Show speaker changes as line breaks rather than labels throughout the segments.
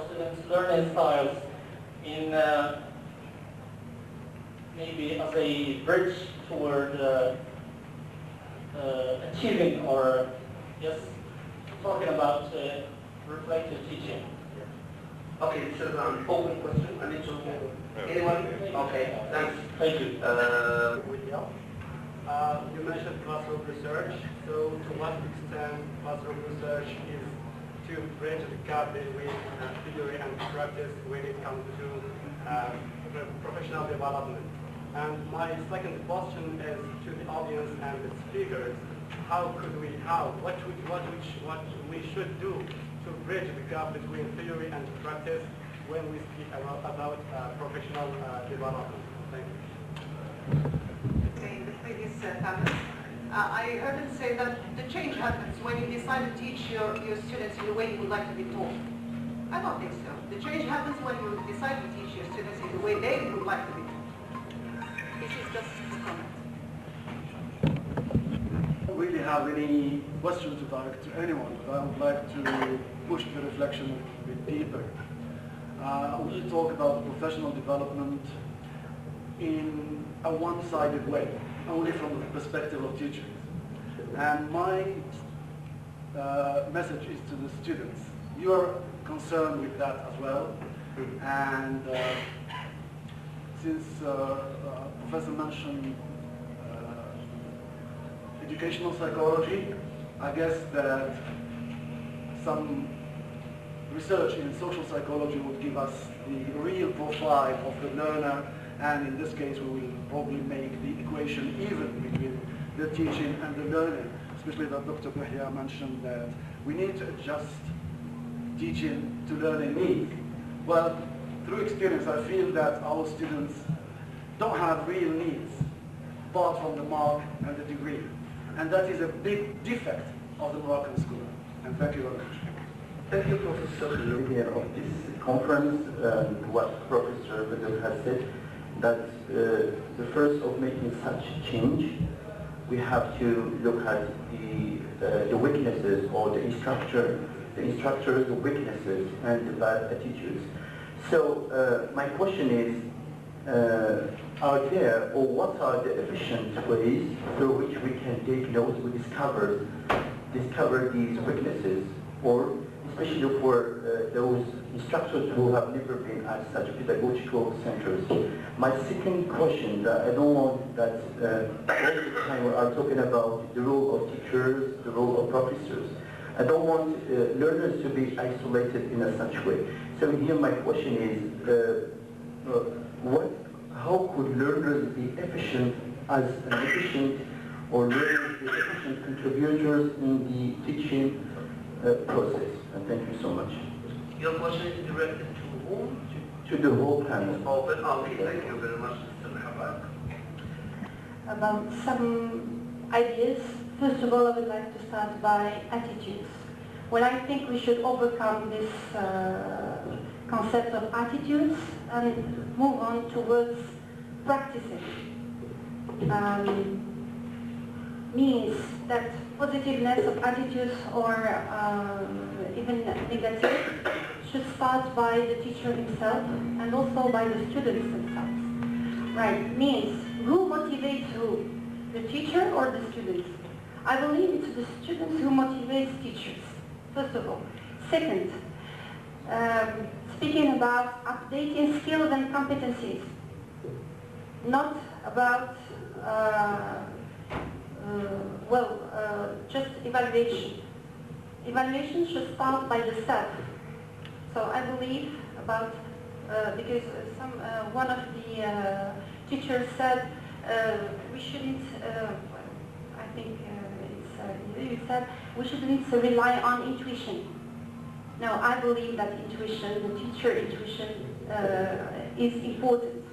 students' learning styles in maybe as a bridge toward achieving or just talking about reflective teaching.
Okay, this is an open question. I need to anyone? Okay, thanks.
Thank you.
William, you mentioned classroom research. So to what extent classroom research is to bridge the gap between theory and practice when it comes to professional development? And my second question is to the audience and the speakers. What we should do to bridge the gap between theory and practice when we speak about professional development? Thank you.
Okay, the previous panelist. I heard him say that the change happens when you decide to teach your students in the way you would like to be taught. I don't think so. The change happens when you decide to teach your students in the way they would like to be taught. This is just a comment.
I don't really have any questions to direct to anyone, but I would like to push the reflection a bit deeper. We talk about professional development in a one-sided way, only from the perspective of teachers. And my message is to the students. You are concerned with that as well. And since Professor mentioned educational psychology, I guess that some research in social psychology would give us the real profile of the learner, and in this case we will probably make the equation even between the teaching and the learning, especially that Dr. Yahya mentioned that we need to adjust teaching to learning needs. Well, through experience I feel that our students don't have real needs apart from the mark and the degree. And that is a big defect of the Moroccan school. And thank you very much.
Thank you, Professor.
Idea of this conference, what Professor Bedr has said, that the first of making such change, we have to look at the weaknesses or the instructor's weaknesses and the bad attitudes. So my question is, are there, or what are the efficient ways through which we can take notes, we discover these weaknesses, or especially for those instructors who have never been at such pedagogical centers? My second question, that I don't want that all the time we are talking about the role of teachers, the role of professors. I don't want learners to be isolated in a such way. So here my question is, how could learners be efficient or learners be efficient contributors in the teaching process? And thank you so much.
Your question is directed to whom?
To the whole panel.
Okay, thank you very much, Mr. Habak.
About some ideas. First of all, I would like to start by attitudes. Well, I think we should overcome this concept of attitudes and move on towards practicing. Means that positiveness of attitudes or even negative should start by the teacher himself and also by the students themselves. Right, means who motivates who? The teacher or the students? I believe it's the students who motivates teachers, first of all. Second, speaking about updating skills and competencies, not about just evaluation. Evaluation should start by the self. So I believe about, because one of the teachers said we shouldn't, I think you said we shouldn't rely on intuition. Now I believe that intuition, the teacher intuition is important.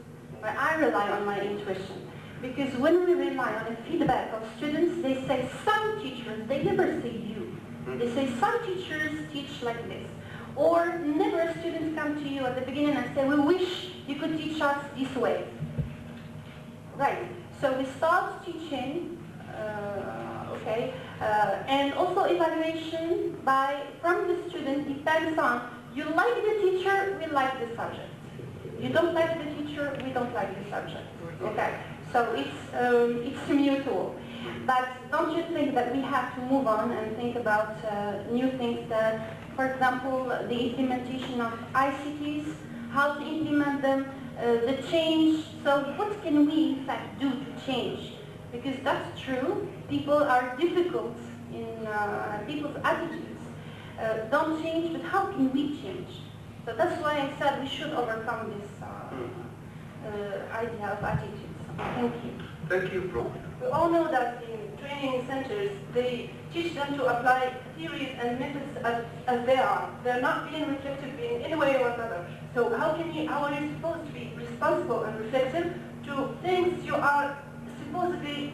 But I rely on my intuition. Because when we rely on the feedback of students, they say some teachers, they never say you. They say some teachers teach like this. Or never students come to you at the beginning and say, we wish you could teach us this way. Right, so we start teaching, and also evaluation from the student depends on You like the teacher, we like the subject. You don't like the teacher, we don't like the subject. Okay, so it's mutual. But don't you think that we have to move on and think about new things that, for example, the implementation of ICTs, how to implement them, the change. So what can we in fact do to change? Because that's true, people are difficult in people's attitudes. Don't change, but how can we change? So that's why I said we should overcome this idea of attitudes. Thank you.
Thank you, Bro.
We all know that in training centers, they teach them to apply theories and methods as they are. They're not being reflective in any way or another. So how are you supposed to be responsible and reflective to things you are supposedly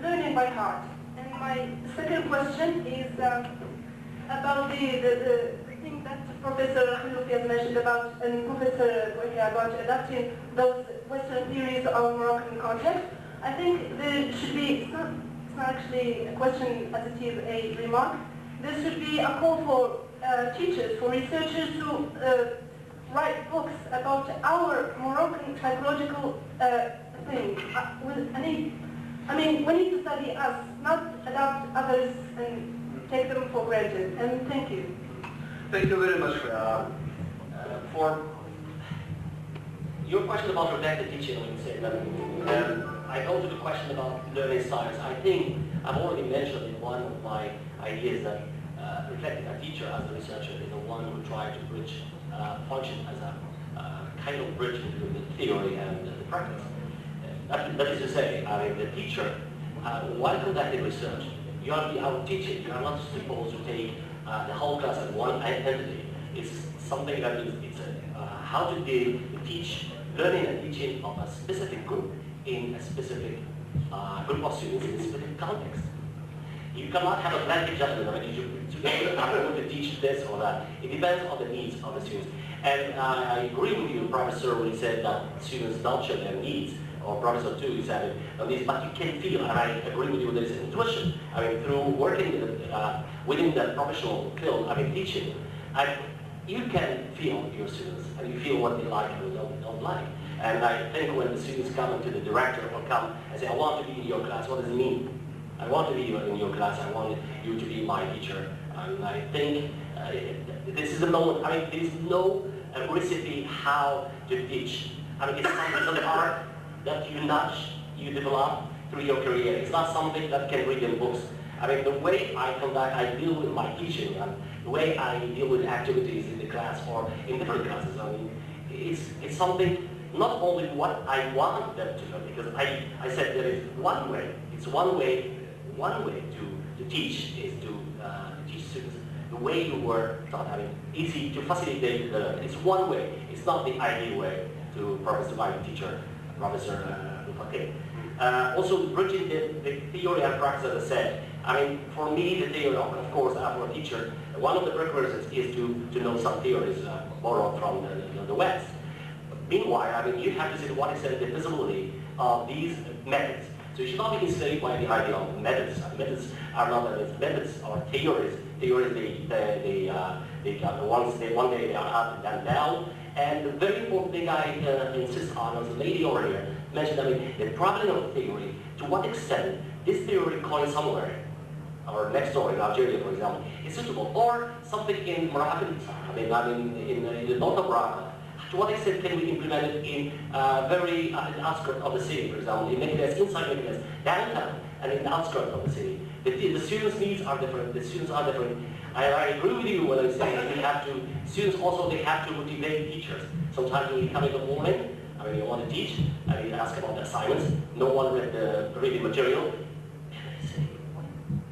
learning by heart? And my second question is about the thing that Professor Khalloufi has mentioned about, and Professor Bouhia, about adapting those Western theories to our Moroccan context. I think there should be, it's not actually a question as it is a remark, there should be a call for teachers, for researchers to write books about our Moroccan psychological thing. I mean, we need to study us, not adopt others and take them for granted. And thank you.
Thank you very much
for your question about reflective teaching. I would say that I go to the question about learning styles. I think I've already mentioned in one of my ideas that reflecting a teacher as a researcher is the one who tries to bridge, function as a kind of bridge between the theory and the practice. That is to say, I mean, the teacher, while conducting research, you are out teaching. You are not supposed to take the whole class as one entity. It's something that it's how to teach, learning and teaching of a specific group in a specific group of students in a specific context. You cannot have a blanket judgment. I mean, I'm going to teach this or that. It depends on the needs of the students. And I agree with you, Professor, when he said that students don't share their needs. Or Professor too, he said it, but you can feel, and I agree with you, there's an intuition. I mean, through working within the professional field, I mean, teaching, you can feel your students, and you feel what they like and don't like. And I think when the students come to the director or come and say, I want to be in your class, what does it mean? I want to be in your class, I want you to be my teacher. And I think this is the moment, I mean, there is no recipe how to teach. I mean, it's an art that you develop through your career. It's not something that can read in books. I mean, the way I deal with my teaching and the way I deal with activities in the class or in different classes, I mean, it's something, not only what I want them to know, because I said there is one way, it's one way to teach is to teach students the way you were taught. I mean, easy to facilitate the learning. It's one way, it's not the ideal way to provide my teacher, Professor Loufaquet. Also, bridging the theory and practice, as I said. I mean, for me, the theory, of course, for a teacher, one of the prerequisites is to know some theories borrowed from the West. Meanwhile, I mean, you have to see to what extent the visibility of these methods. So you should not be enslaved by the idea of methods. Methods are not methods or theories. Theories, one day they are up and down. And the very important thing I insist on, as a lady over here mentioned, I mean, the problem of theory, to what extent this theory coined somewhere, or next door in Algeria, for example, is suitable, or something in Moroccan, in the north of Morocco. To what extent can we implement it in very outskirts of the city, for example, in Meknes, inside Meknes, downtown, and in the outskirts of the city? The students' needs are different. The students are different. I agree with you when I say that students also, they have to motivate teachers. Sometimes when you come in the morning, I mean, you want to teach, and you ask about the assignments, no one read the material, and I say,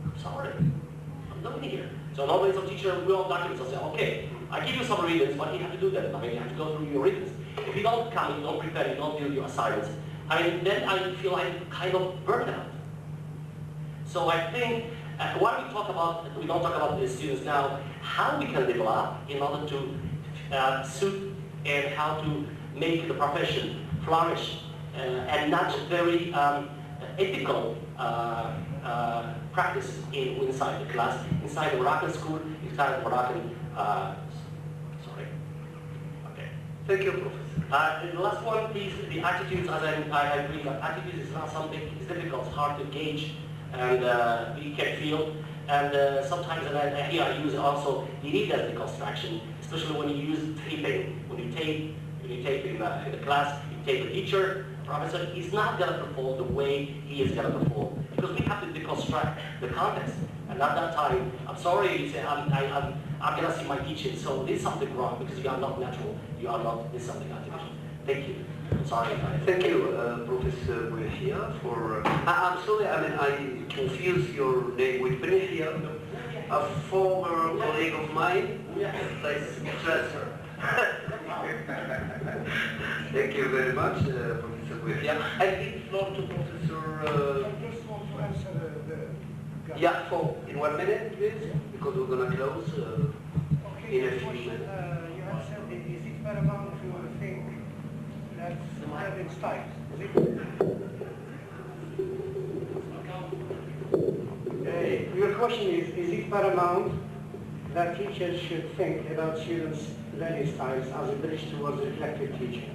I'm sorry, I'm not here. So nowadays a teacher will documents and say, okay, I give you some readings, but you have to do that. I mean, you have to go through your readings. If you don't come, you don't prepare, you don't do your assignments, I mean, then I feel like kind of burnt out. So I think, when we don't talk about the students now, how we can develop in order to suit and how to make the profession flourish and not very ethical practice inside the class, inside the Moroccan school, inside the Moroccan
Thank you, Professor.
The last one, please, the attitudes, as I agree that attitudes is not something, it's difficult, it's hard to gauge, and we can feel, and sometimes, and here I use also, you need that deconstruction, especially when you use taping. When you tape in the class, you tape a teacher, professor, he's not going to perform the way he is going to perform, because we have to deconstruct the context. And at that time, I'm sorry, you say, I'm going to see my teaching, so there's something wrong, because you are not natural, you are not, there's something artificial. Thank you. I'm sorry.
Thank you, Professor Bouhia, for... I'm sorry, I confused your name with Bouhia, a former colleague of mine, like Strasser. Thank you very much, Professor Bouhia. I give the floor to Professor... Yeah, in 1 minute, please, because we're going to close in a few minutes.
You have said, is it paramount to think that learning styles? Your question is it paramount that teachers should think about students' learning styles as a bridge towards reflective teaching?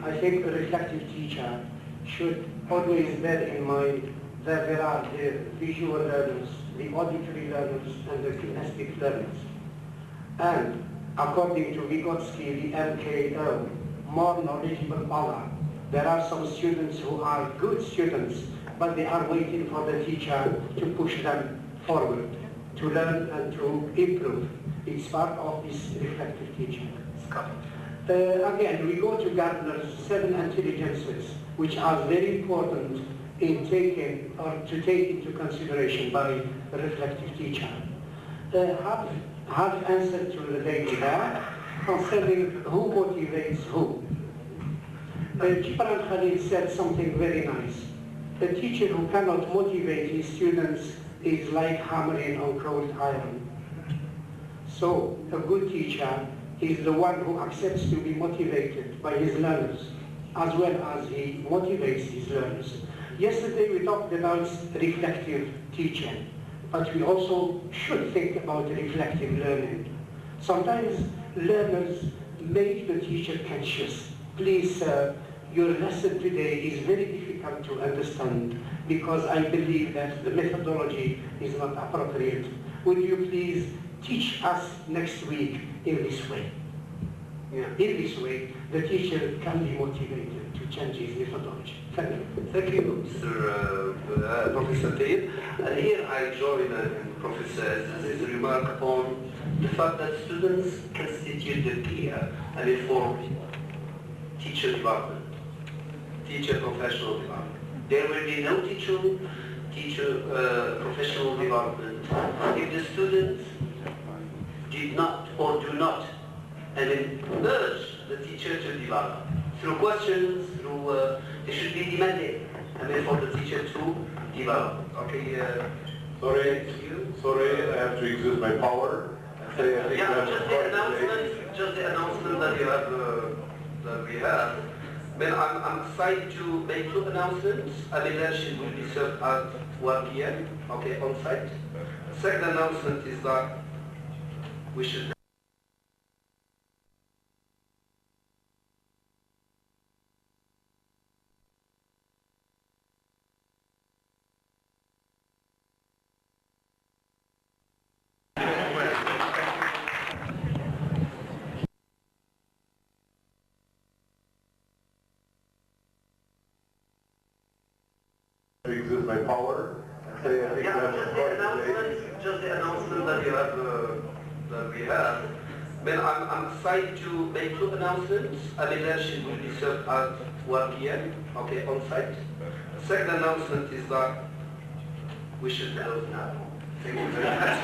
I think a reflective teacher should always bear in mind that there are the visual learners, the auditory learners, and the kinesthetic learners. And according to Vygotsky, the MKO, more knowledgeable power, there are some students who are good students, but they are waiting for the teacher to push them forward, to learn and to improve. It's part of this reflective teaching. Again, we go to Gardner's 7 intelligences, which are very important in taking or to take into consideration by a reflective teacher. Half answer to the lady there concerning who motivates who. Gibran Khalil said something very nice. A teacher who cannot motivate his students is like hammering on cold iron. So a good teacher is the one who accepts to be motivated by his learners, as well as he motivates his learners. Yesterday we talked about reflective teaching, but we also should think about reflective learning. Sometimes learners make the teacher conscious. Please, sir, your lesson today is very difficult to understand because I believe that the methodology is not appropriate. Would you please teach us next week in this way? Yeah. In this way, the teacher can be motivated to change his methodology. Thank you.
Thank you, Mr. Professor Taib. And here I join Professor Aziz's remark upon the fact that students constitute the peer and for teacher development, teacher professional development. There will be no teacher professional development if the students did not or do not and urge the teacher to develop through questions, through they should be demanding, for the teacher to develop. Okay.
Sorry, I have to exert my power.
Just the announcement that you have, that we have. Then I'm excited to make 2 announcements. Lunch will be served at 1 p.m. Okay, on site. Second announcement is that we should.
Exert my power.
Just the announcement that you have, that we have. Then I'm excited to make 2 announcements. Lunch will be served at 1 p.m. Okay, on site. Second announcement is that we should close now. Thank you very much.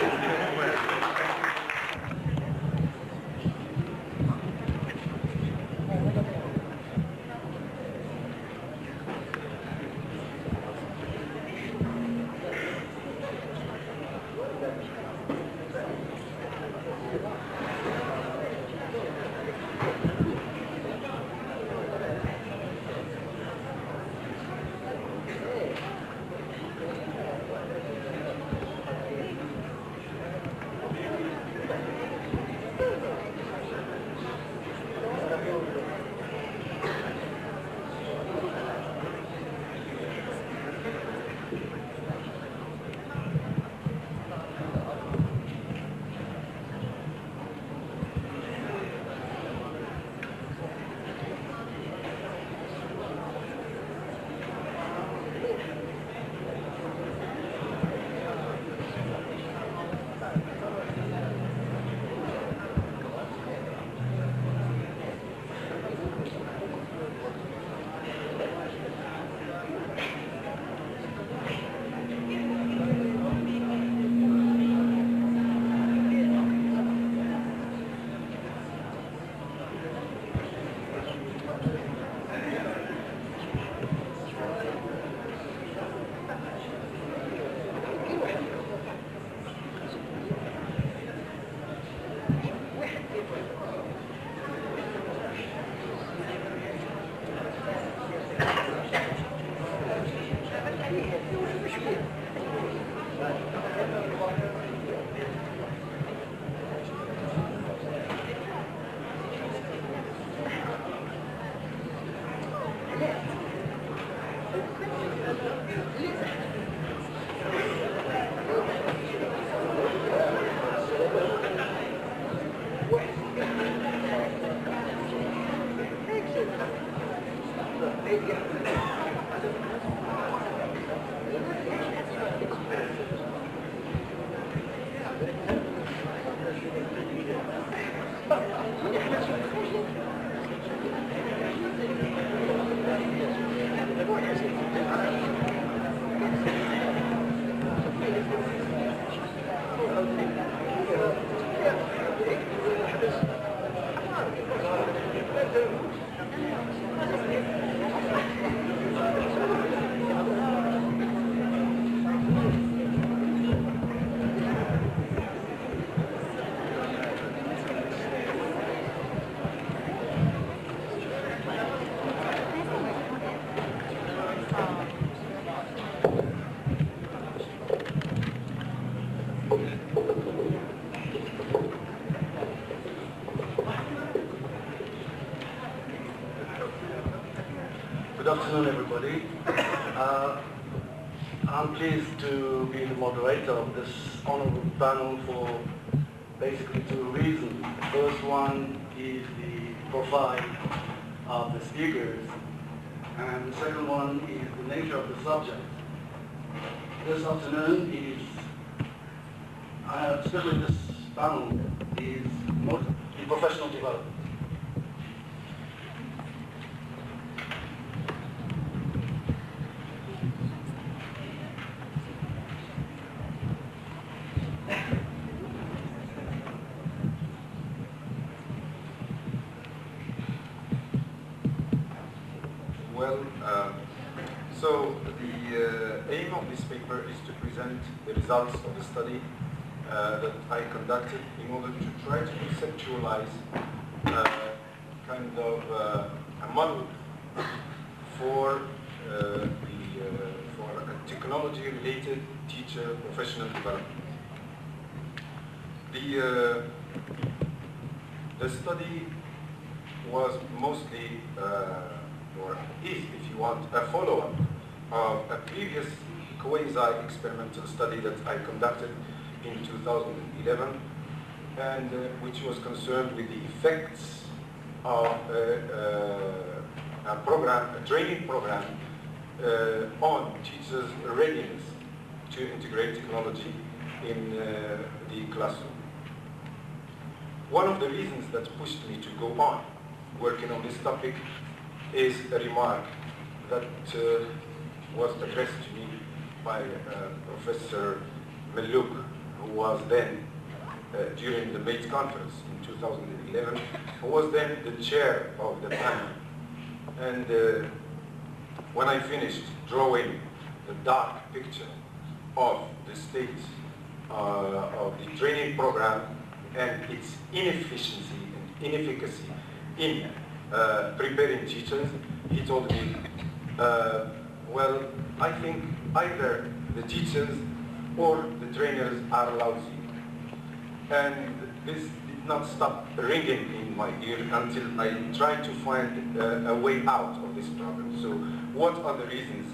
Good afternoon, everybody. I'm pleased to be the moderator of this honorable panel for basically two reasons. The first one is the profile of the speakers, and the second one is the nature of the subject. This afternoon is, especially this panel, is mostly professional development.
Well, so the aim of this paper is to present the results of the study that I conducted in order to try to conceptualize kind of a model for for a technology-related teacher professional development. The study was mostly or is, if you want, a follow-up of a previous quasi-experimental study that I conducted in 2011, and which was concerned with the effects of a training program on teachers' readiness to integrate technology in the classroom. One of the reasons that pushed me to go on working on this topic is a remark that was addressed to me by Professor Mellouk, who was then, during the Bates Conference in 2011, who was then the chair of the panel. And when I finished drawing the dark picture of the state of the training program and its inefficiency and inefficacy in preparing teachers, he told me, well, I think either the teachers or the trainers are lousy. And this did not stop ringing in my ear until I tried to find a way out of this problem. So what are the reasons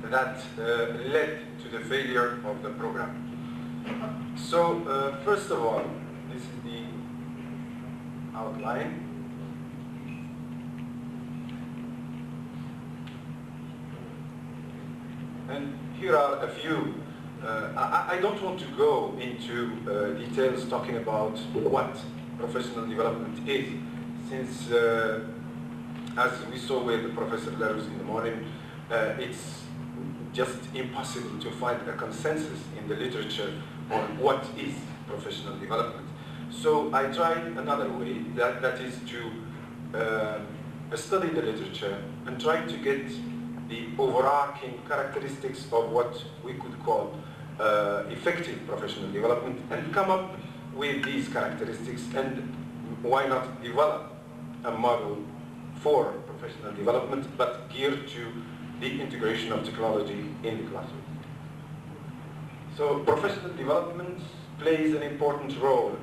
that led to the failure of the program? So first of all, this is the outline. And here are a few. I don't want to go into details talking about what professional development is, since as we saw with Professor Larousse in the morning, it's just impossible to find a consensus in the literature on what is professional development. So I tried another way, that is to study the literature and try to get the overarching characteristics of what we could call effective professional development, and come up with these characteristics, and why not develop a model for professional development but geared to the integration of technology in the classroom. So professional development plays an important role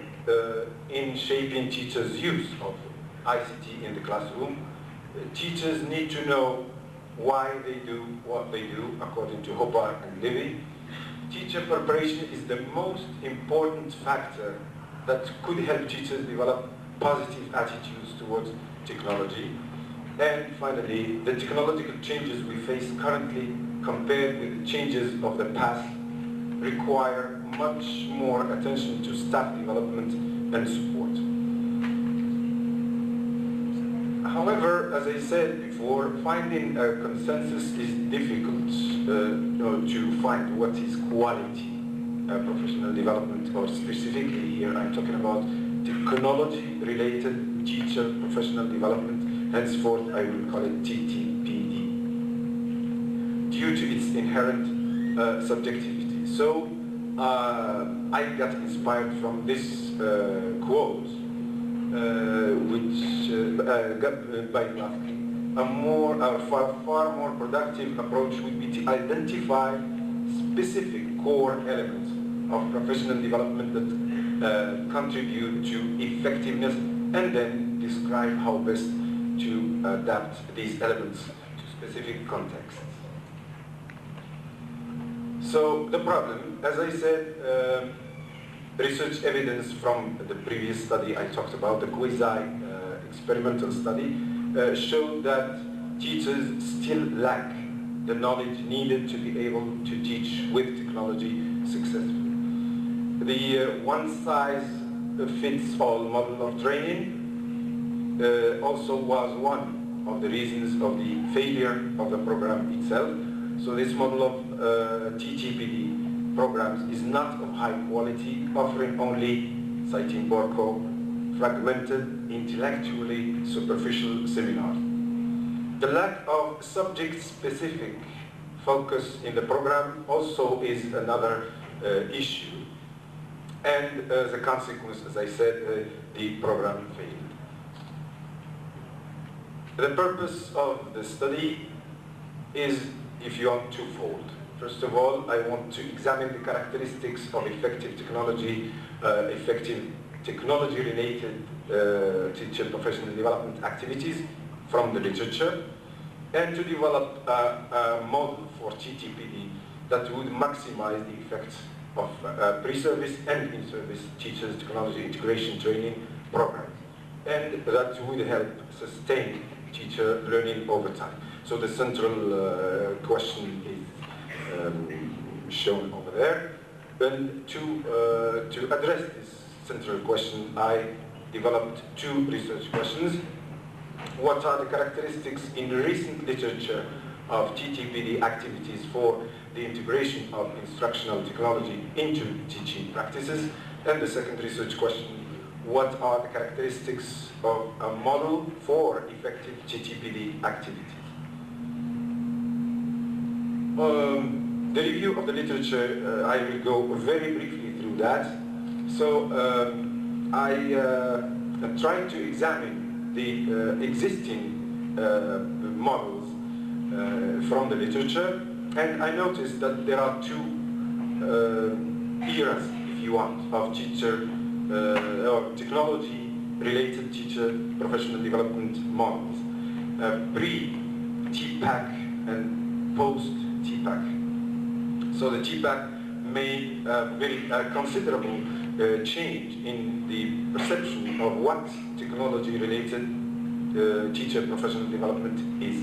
in shaping teachers' use of ICT in the classroom. Teachers need to know why they do what they do, according to Hobart and Levy. Teacher preparation is the most important factor that could help teachers develop positive attitudes towards technology. And finally, the technological changes we face currently compared with the changes of the past require much more attention to staff development and support. However, as I said before, finding a consensus is difficult to find what is quality professional development, or specifically here I'm talking about technology-related teacher professional development. Henceforth, I will call it TTPD, due to its inherent subjectivity. So I got inspired from this quote, which got by Lafky. Far more productive approach would be to identify specific core elements of professional development that contribute to effectiveness, and then describe how best to adapt these elements to specific contexts. So the problem, as I said, research evidence from the previous study I talked about, the quasi-experimental study, showed that teachers still lack the knowledge needed to be able to teach with technology successfully. The one-size-fits-all model of training also was one of the reasons of the failure of the program itself. So this model of TTPD programs is not of high quality, offering only, citing Borko, fragmented, intellectually superficial seminars. The lack of subject-specific focus in the program also is another issue. And as a consequence, as I said, the program failed. The purpose of the study is, if you want, twofold. First of all, I want to examine the characteristics of effective technology-related teacher professional development activities from the literature, and to develop a model for TTPD that would maximize the effects of pre-service and in-service teachers' technology integration training programs, and that would help sustain teacher learning over time. So the central question is shown over there. And to address this central question, I developed two research questions. What are the characteristics in recent literature of TTPD activities for the integration of instructional technology into teaching practices? And the second research question, what are the characteristics of a model for effective TTPD activities? The review of the literature, I will go very briefly through that. So I am trying to examine the existing models from the literature, and I noticed that there are two eras, if you want, of teacher or technology-related teacher professional development models, pre-TPAC and post-TPAC. So the TPAC made a very considerable change in the perception of what technology-related teacher professional development is.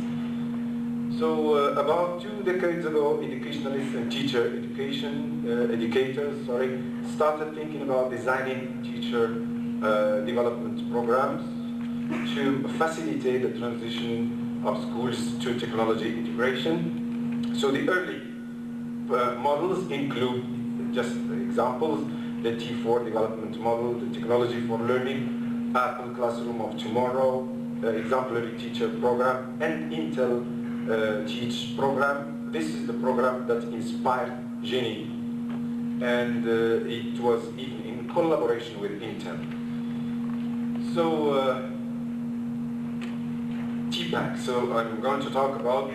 So about 2 decades ago, educationalists and teacher educators started thinking about designing teacher development programs to facilitate the transition of schools to technology integration. So the early models include, just examples, the T4 development model, the Technology for Learning, Apple Classroom of Tomorrow, Exemplary Teacher Program, and Intel Teach Program. This is the program that inspired Genie, and it was even in collaboration with Intel. So TPAC. So I'm going to talk about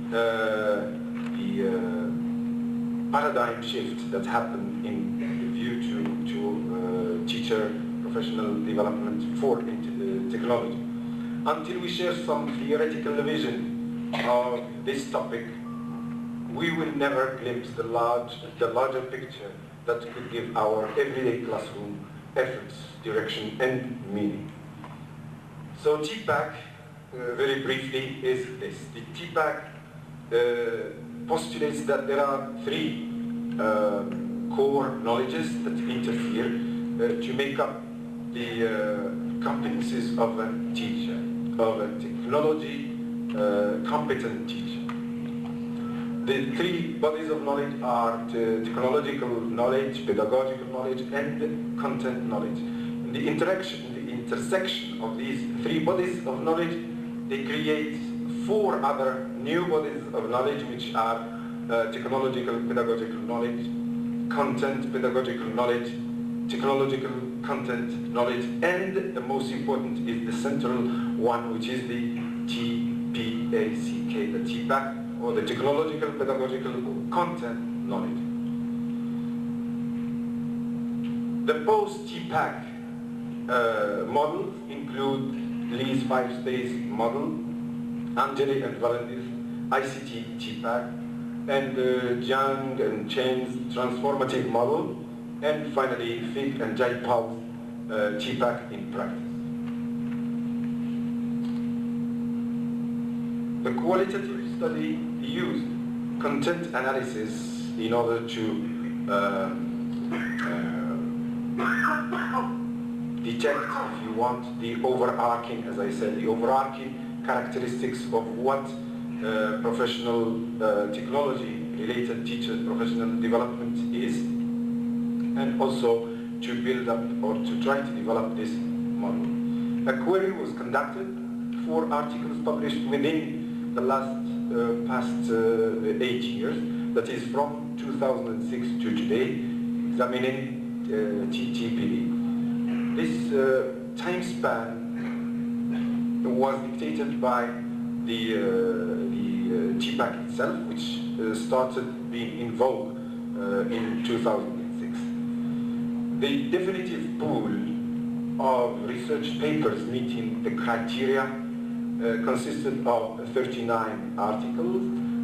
the paradigm shift that happened in view to teacher professional development for technology. Until we share some theoretical vision of this topic, we will never glimpse the larger picture that could give our everyday classroom efforts, direction, and meaning. So TPACK, very briefly, is this. The TPACK postulates that there are three core knowledges that interfere to make up the competencies of a teacher, of a technology competent teacher. The three bodies of knowledge are technological knowledge, pedagogical knowledge, and content knowledge. And the intersection of these three bodies of knowledge, they create four other new bodies of knowledge, which are technological pedagogical knowledge, content pedagogical knowledge, technological content knowledge, and the most important is the central one, which is the TPACK, the TPACK, or the technological pedagogical content knowledge. The post-TPACK models include Lee's 5-stage model, Angeli and Valentis ICT TPACK, and Jiang and Chen's transformative model, and finally Fig and Jaipal's TPACK in practice. The qualitative study used content analysis in order to detect, if you want, the overarching, as I said, the overarching characteristics of what professional technology-related teacher professional development is, and also to build up or to try to develop this model. A query was conducted, 4 articles published within the past 8 years, that is from 2006 to today, examining TPD. This time span was dictated by the TPACK itself, which started being in vogue in 2006. The definitive pool of research papers meeting the criteria consisted of 39 articles.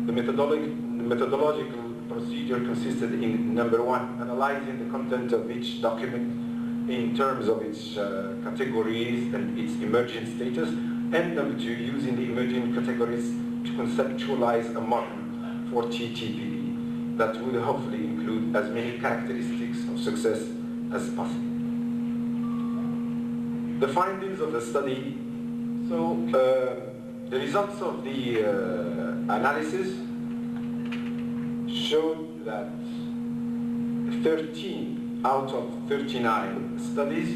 The methodological procedure consisted in, number 1, analyzing the content of each document in terms of its categories and its emerging status, and number 2, using the emerging categories to conceptualize a model for TTPD that would hopefully include as many characteristics of success as possible. The findings of the study. So the results of the analysis showed that 13 out of 39 studies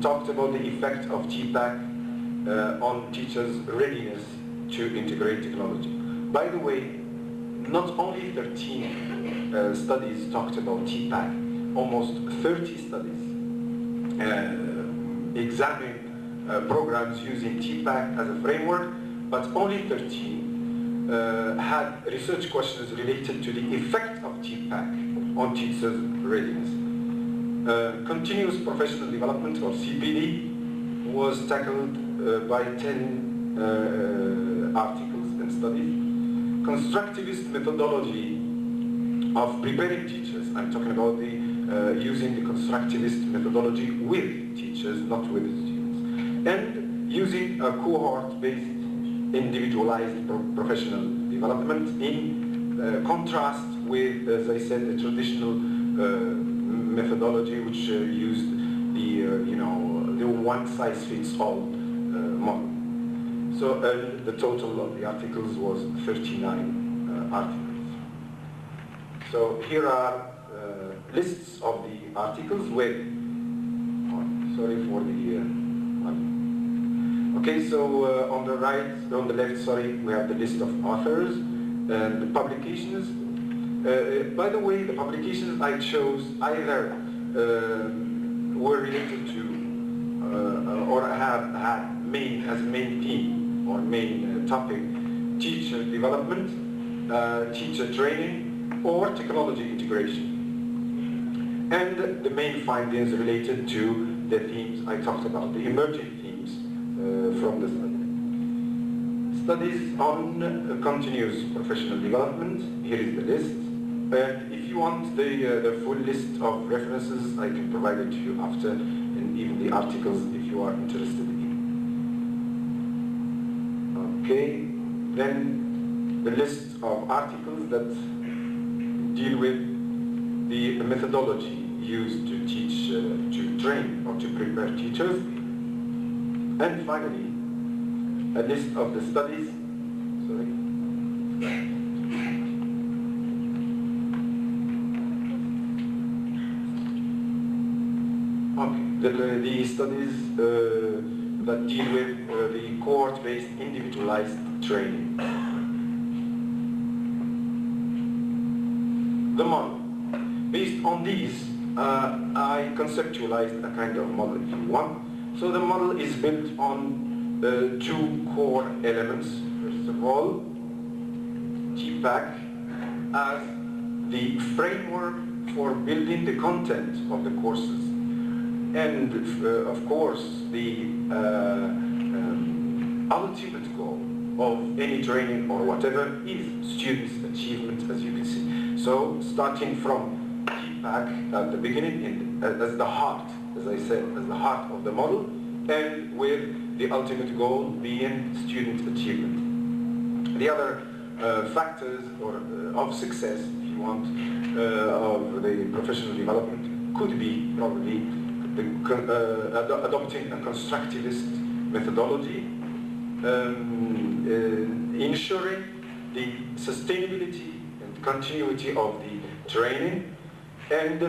talked about the effect of TPACK on teachers' readiness to integrate technology. By the way, not only 13 studies talked about TPACK, almost 30 studies examined programs using TPACK as a framework, but only 13 had research questions related to the effect of TPACK on teachers' readiness. Continuous professional development, or CPD, was tackled by 10 articles and studies. Constructivist methodology of preparing teachers, I'm talking about the using the constructivist methodology with teachers, not with students, and using a cohort-based individualized professional development in contrast with, as I said, the traditional methodology which used the one-size-fits-all model. So the total of the articles was 39 articles. So here are lists of the articles with, sorry for the one. Okay, so on the right, on the left, sorry, we have the list of authors and the publications. By the way, the publications I chose either were related to or have had as main theme or main topic teacher development, teacher training, or technology integration. And the main findings related to the themes I talked about, the emerging themes from the study. Studies on continuous professional development. Here is the list. And if you want the full list of references, I can provide it to you after, and even the articles if you are interested in. Okay, then the list of articles that deal with the methodology used to teach, to train or to prepare teachers. And finally, a list of the studies. Sorry. Okay, the studies that deal with the cohort-based individualized training. The model. Based on these, I conceptualized a kind of model, if you want. So the model is built on two core elements. First of all, TPAC as the framework for building the content of the courses. And of course, the ultimate goal of any training or whatever is students' achievement, as you can see. So starting from TPAC at the beginning, as the heart, as I said, as the heart of the model, and with the ultimate goal being student achievement. The other factors of success, if you want, of the professional development could be probably adopting a constructivist methodology, ensuring the sustainability and continuity of the training, and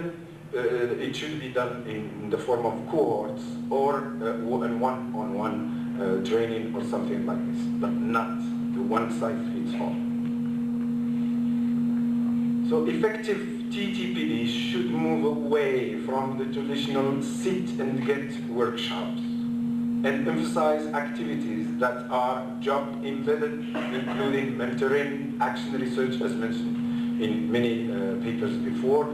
it should be done in the form of cohorts or one-on-one training or something like this, but not the one-size-fits-all. So effective TTPD should move away from the traditional sit-and-get workshops and emphasize activities that are job-embedded, including mentoring, action research, as mentioned in many papers before,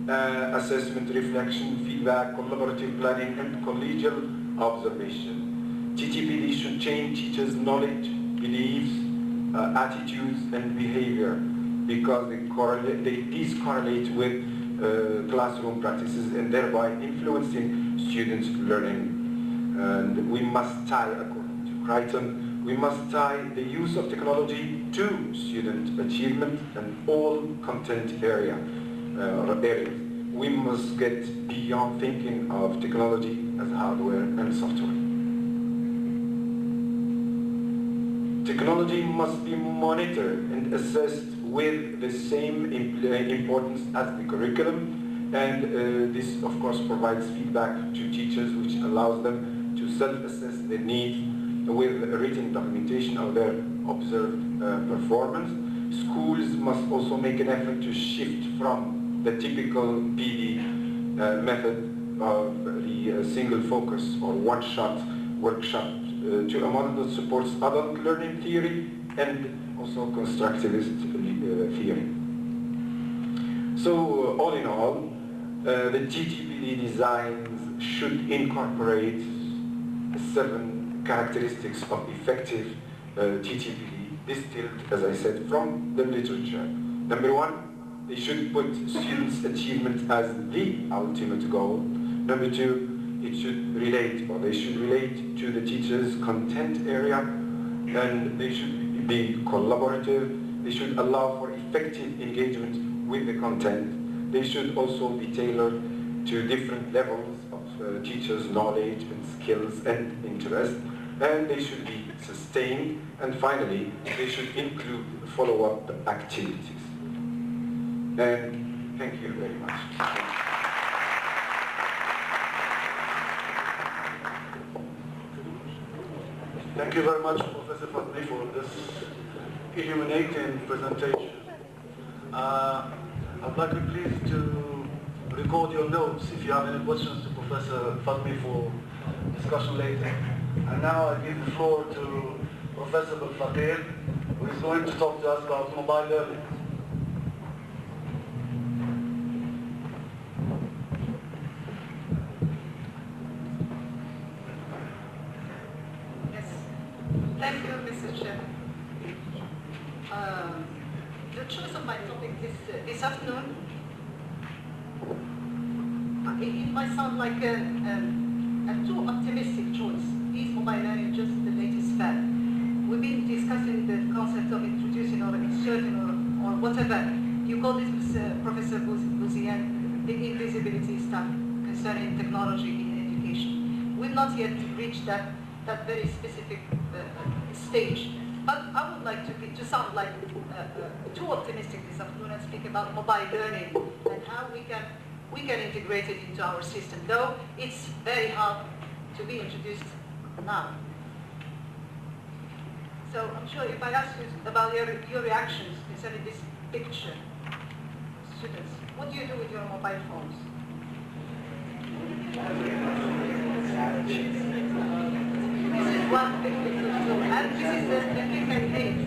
assessment, reflection, feedback, collaborative planning, and collegial observation. TTPD should change teachers' knowledge, beliefs, attitudes, and behavior, because these correlate with classroom practices and thereby influencing students' learning. And we must tie, according to Crichton, we must tie the use of technology to student achievement and all content areas. We must get beyond thinking of technology as hardware and software. Technology must be monitored and assessed with the same importance as the curriculum, and this of course provides feedback to teachers, which allows them to self-assess their needs with written documentation of their observed performance. Schools must also make an effort to shift from the typical PD method of the single focus or one-shot workshop to a model that supports adult learning theory and also constructivist theory. So all in all, the TTPD designs should incorporate 7 characteristics of effective TTPD distilled, as I said, from the literature. Number 1, they should put students' achievement as the ultimate goal. Number 2, it should relate, or they should relate to the teacher's content area, and they should be collaborative. They should allow for effective engagement with the content. They should also be tailored to different levels of teachers' knowledge and skills and interest, and they should be sustained. And finally, they should include follow-up activities. And thank you very much.
Thank you very much, Professor Fatmi, for this illuminating presentation. I'd like you please to record your notes if you have any questions to Professor Fatmi for discussion later. And now I give the floor to Professor Belfaqir, who is going to talk to us about mobile learning.
The choice of my topic this afternoon, it might sound like a too optimistic choice. Is mobile learning just the latest fad? We've been discussing the concept of introducing or inserting or whatever. You call this, Professor Bouziane, the invisibility stuff concerning technology in education. We've not yet reached that very specific stage. But I would like to sound like too optimistic this afternoon and speak about mobile learning and how we can integrate it into our system, though it's very hard to be introduced now. So I'm sure if I ask you about your reactions concerning this picture, students, what do you do with your mobile phones? This is one big picture, and this is the click and page.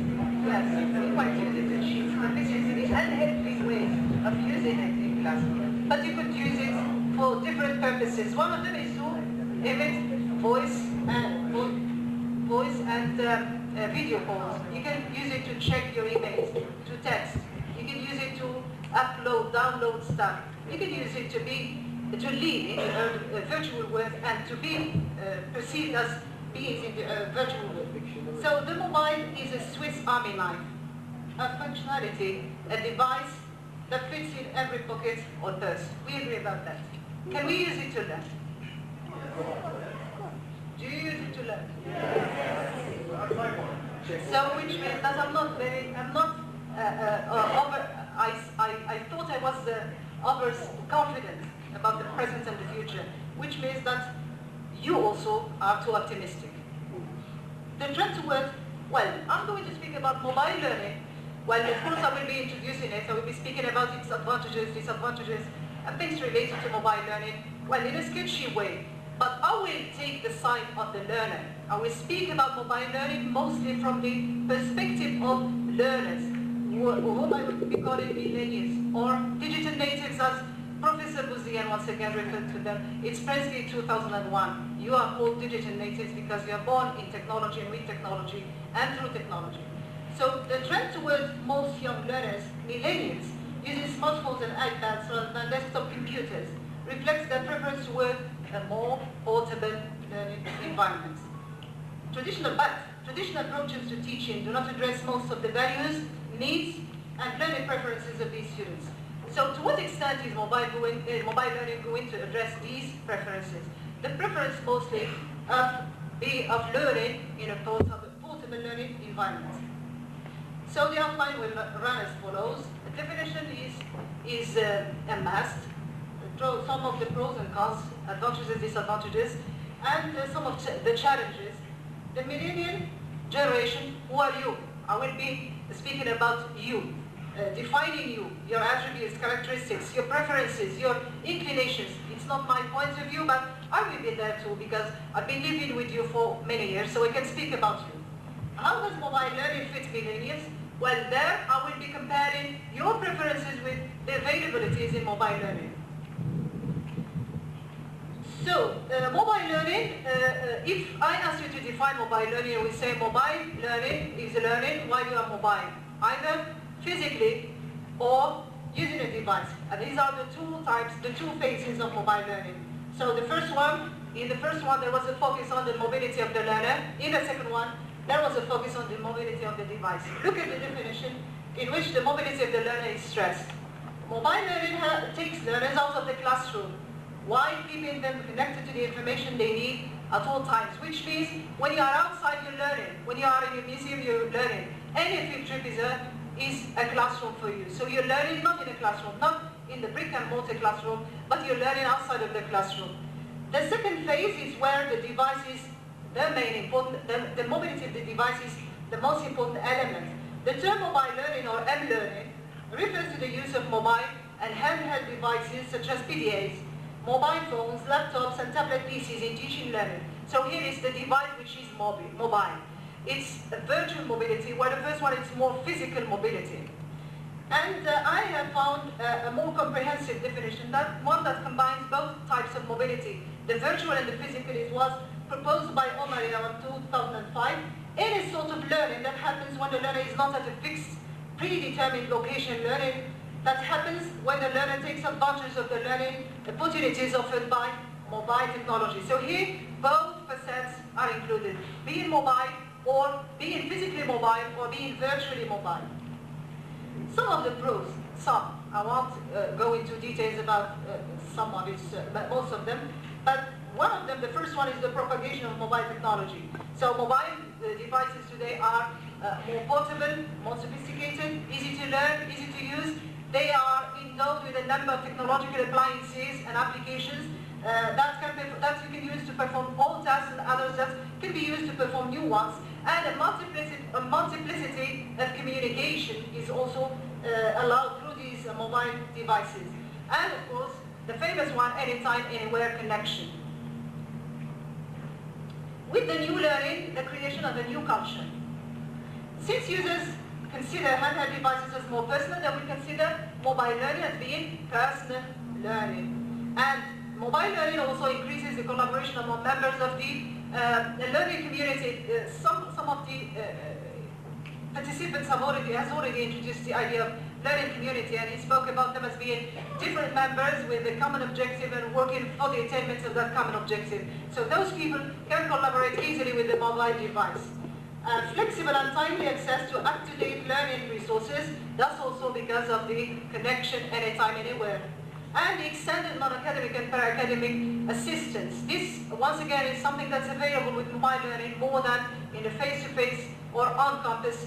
Yes, we quite use it in sheets, but this is the unhealthy way of using it in class. But you could use it for different purposes. One of them is to emit voice and video calls. You can use it to check your emails, to text. You can use it to upload, download stuff. You can use it to live in the virtual world and to be perceived as beings in the virtual world. So the mobile is a Swiss Army knife, a functionality, a device that fits in every pocket or purse. We agree about that. Can we use it to learn? Do you use it to learn? Yes. So which means that I thought I was overconfident about the present and the future, which means that you also are too optimistic. The trend toward, well, I'm going to speak about mobile learning. Well, of course I will be introducing it, I will be speaking about its advantages, disadvantages, and things related to mobile learning, well, in a sketchy way. But I will take the side of the learner. I will speak about mobile learning mostly from the perspective of learners, whom I would be calling millennials, or digital natives as Professor Bouziane once again referred to them. It's Prensky 2001. You are called digital natives because you are born in technology and with technology and through technology. So the trend towards most young learners, millennials, using smartphones and iPads rather than desktop computers reflects their preference toward a more portable learning environment. Traditional approaches to teaching do not address most of the values, needs, and learning preferences of these students. So to what extent is mobile learning going to address these preferences? The preference mostly of learning in a portable learning environment. So the outline will run as follows. The definition is amassed. Some of the pros and cons, advantages, disadvantages, and some of the challenges. The millennial generation, who are you? I will be speaking about you, defining you, your attributes, characteristics, your preferences, your inclinations. It's not my point of view, but I will be there too because I've been living with you for many years, so I can speak about you. How does mobile learning fit millennials? Well, there I will be comparing your preferences with the availabilities in mobile learning. So, mobile learning, if I ask you to define mobile learning, we say mobile learning is learning while you are mobile, either physically or using a device. And these are the two types, the two phases of mobile learning. So in the first one, there was a focus on the mobility of the learner. In the second one, there was a focus on the mobility of the device. Look at the definition in which the mobility of the learner is stressed. Mobile learning takes learners out of the classroom while keeping them connected to the information they need at all times, which means when you are outside, you're learning. When you are in a museum, you're learning. Any field trip is a classroom for you. So you're learning not in a classroom, not in the brick and mortar classroom, but you're learning outside of the classroom. The second phase is where the device is the main important, the mobility of the device is the most important element. The term mobile learning or M-learning refers to the use of mobile and handheld devices such as PDAs, mobile phones, laptops, and tablet PCs in teaching learning. So here is the device which is mobile. It's a virtual mobility, while the first one is more physical mobility. And I have found a more comprehensive definition, one that combines both types of mobility. The virtual and the physical was proposed by Omar in 2005 any sort of learning that happens when the learner is not at a fixed, predetermined location, learning that happens when the learner takes advantage of the learning opportunities offered by mobile technology. So here, both facets are included, being mobile or being physically mobile or being virtually mobile. Some of the pros, I won't go into details about some of it, but most of them, but one of them, the first one, is the propagation of mobile technology. So mobile devices today are more portable, more sophisticated, easy to learn, easy to use. They are endowed with a number of technological appliances and applications that you can use to perform old tasks and others that can be used to perform new ones. And a multiplicity of communication is also allowed through these mobile devices. And of course, the famous one, anytime, anywhere connection. With the new learning, the creation of a new culture. Since users consider handheld devices as more personal, they will consider mobile learning as being personal learning. And mobile learning also increases the collaboration among members of the learning community. Some of the participants has already introduced the idea of learning community, and he spoke about them as being different members with a common objective and working for the attainment of that common objective. So those people can collaborate easily with the mobile device. Flexible and timely access to up-to-date learning resources, that's also because of the connection anytime, anywhere. And the extended non-academic and para-academic assistance. This, once again, is something that's available with mobile learning more than in the face-to-face or on-campus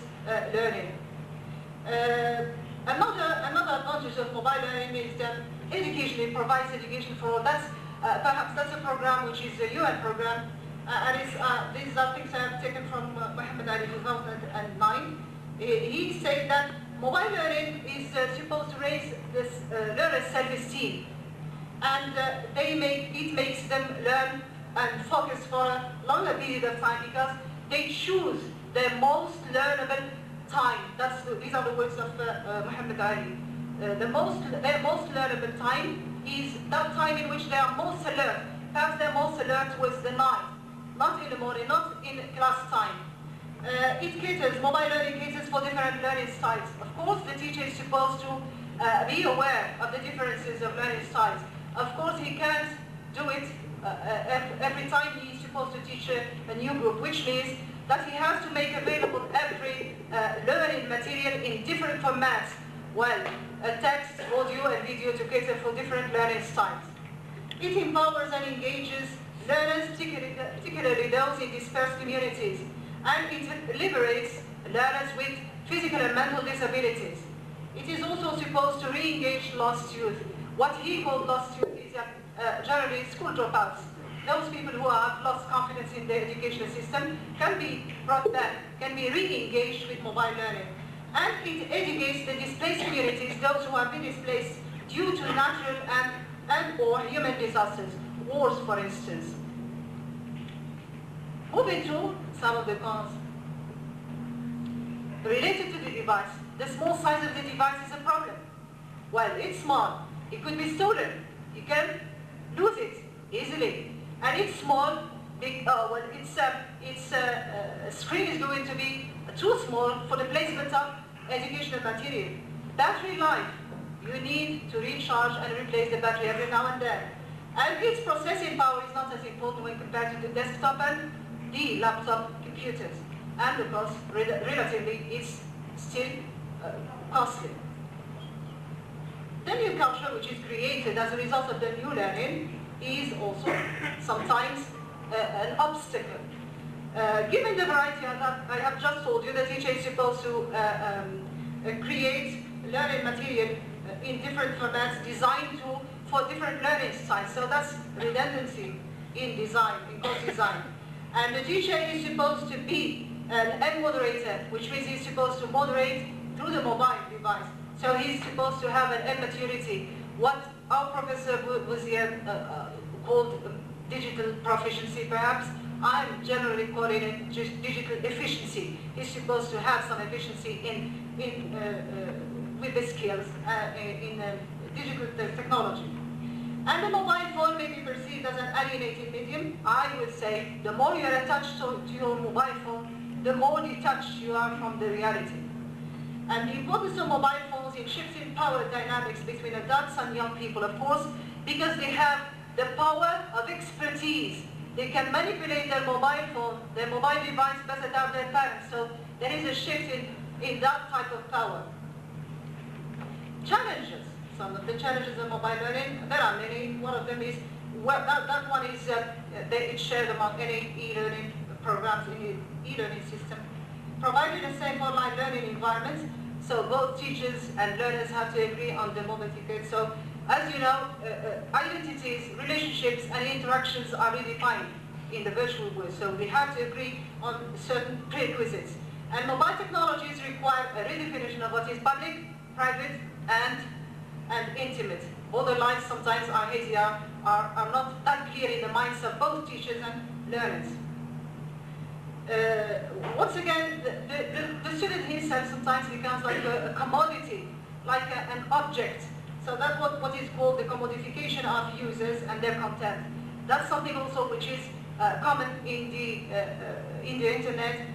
learning. Another advantage of mobile learning is that it provides education for all. Perhaps that's a program which is a UN program, and these are things I have taken from Muhammad Ali 2009. He said that mobile learning is supposed to raise this learner's self-esteem, and it makes them learn and focus for a longer period of time because they choose their most learnable time. These are the words of Muhammad Ali. Their most learnable time is that time in which they are most alert. Perhaps they're most alert was the night, not in the morning, not in class time. Mobile learning caters for different learning styles. Of course, the teacher is supposed to be aware of the differences of learning styles. Of course, he can't do it every time he is supposed to teach a new group, which means that he has to make available every learning material in different formats. Well, text, audio, and video to cater for different learning styles. It empowers and engages learners, particularly those in dispersed communities, and it liberates learners with physical and mental disabilities. It is also supposed to re-engage lost youth. What he called lost youth is generally school dropouts. Those people who have lost confidence in the educational system can be brought back, can be re-engaged with mobile learning. And it educates the displaced communities, those who have been displaced due to natural and or human disasters, wars for instance. Moving to some of the cons. Related to the device, the small size of the device is a problem. Well, it's small. It could be stolen. You can lose it easily. And it's small. Its screen is going to be too small for the placement of educational material. Battery life. You need to recharge and replace the battery every now and then. And its processing power is not as important when compared to the desktop and the laptop computers. And of course, relatively, it's still costly. The new culture which is created as a result of the new learning is also sometimes an obstacle. Given the variety I have just told you, the teacher is supposed to create learning material in different formats designed for different learning styles. So that's redundancy in design, in course design. And the teacher is supposed to be an end moderator, which means he's supposed to moderate through the mobile device. So he's supposed to have an end maturity. What our professor Bouzier called digital proficiency, perhaps, I'm generally calling it just digital efficiency. He's supposed to have some efficiency with the skills in digital technology. And the mobile phone may be perceived as an alienating medium. I would say the more you are attached to your mobile phone, the more detached you are from the reality. And the importance of mobile phones in shifting power dynamics between adults and young people, of course, because they have the power of expertise. They can manipulate their mobile phone, their mobile device better than their parents. So there is a shift in that type of power. Challenges. Some of the challenges of mobile learning, there are many. One of them is, well, that one is it's shared among any e-learning programs in the e-learning system. Providing a safe online learning environment, so both teachers and learners have to agree on the moment etiquette. So, as you know, identities, relationships, and interactions are redefined in the virtual world. So we have to agree on certain prerequisites. And mobile technologies require a redefinition of what is public, private, and intimate. Borderlines sometimes are hazy, are not that clear in the minds of both teachers and learners. Once again, the student himself sometimes becomes like a commodity, like an object. So that's what is called the commodification of users and their content. That's something also which is common in the internet.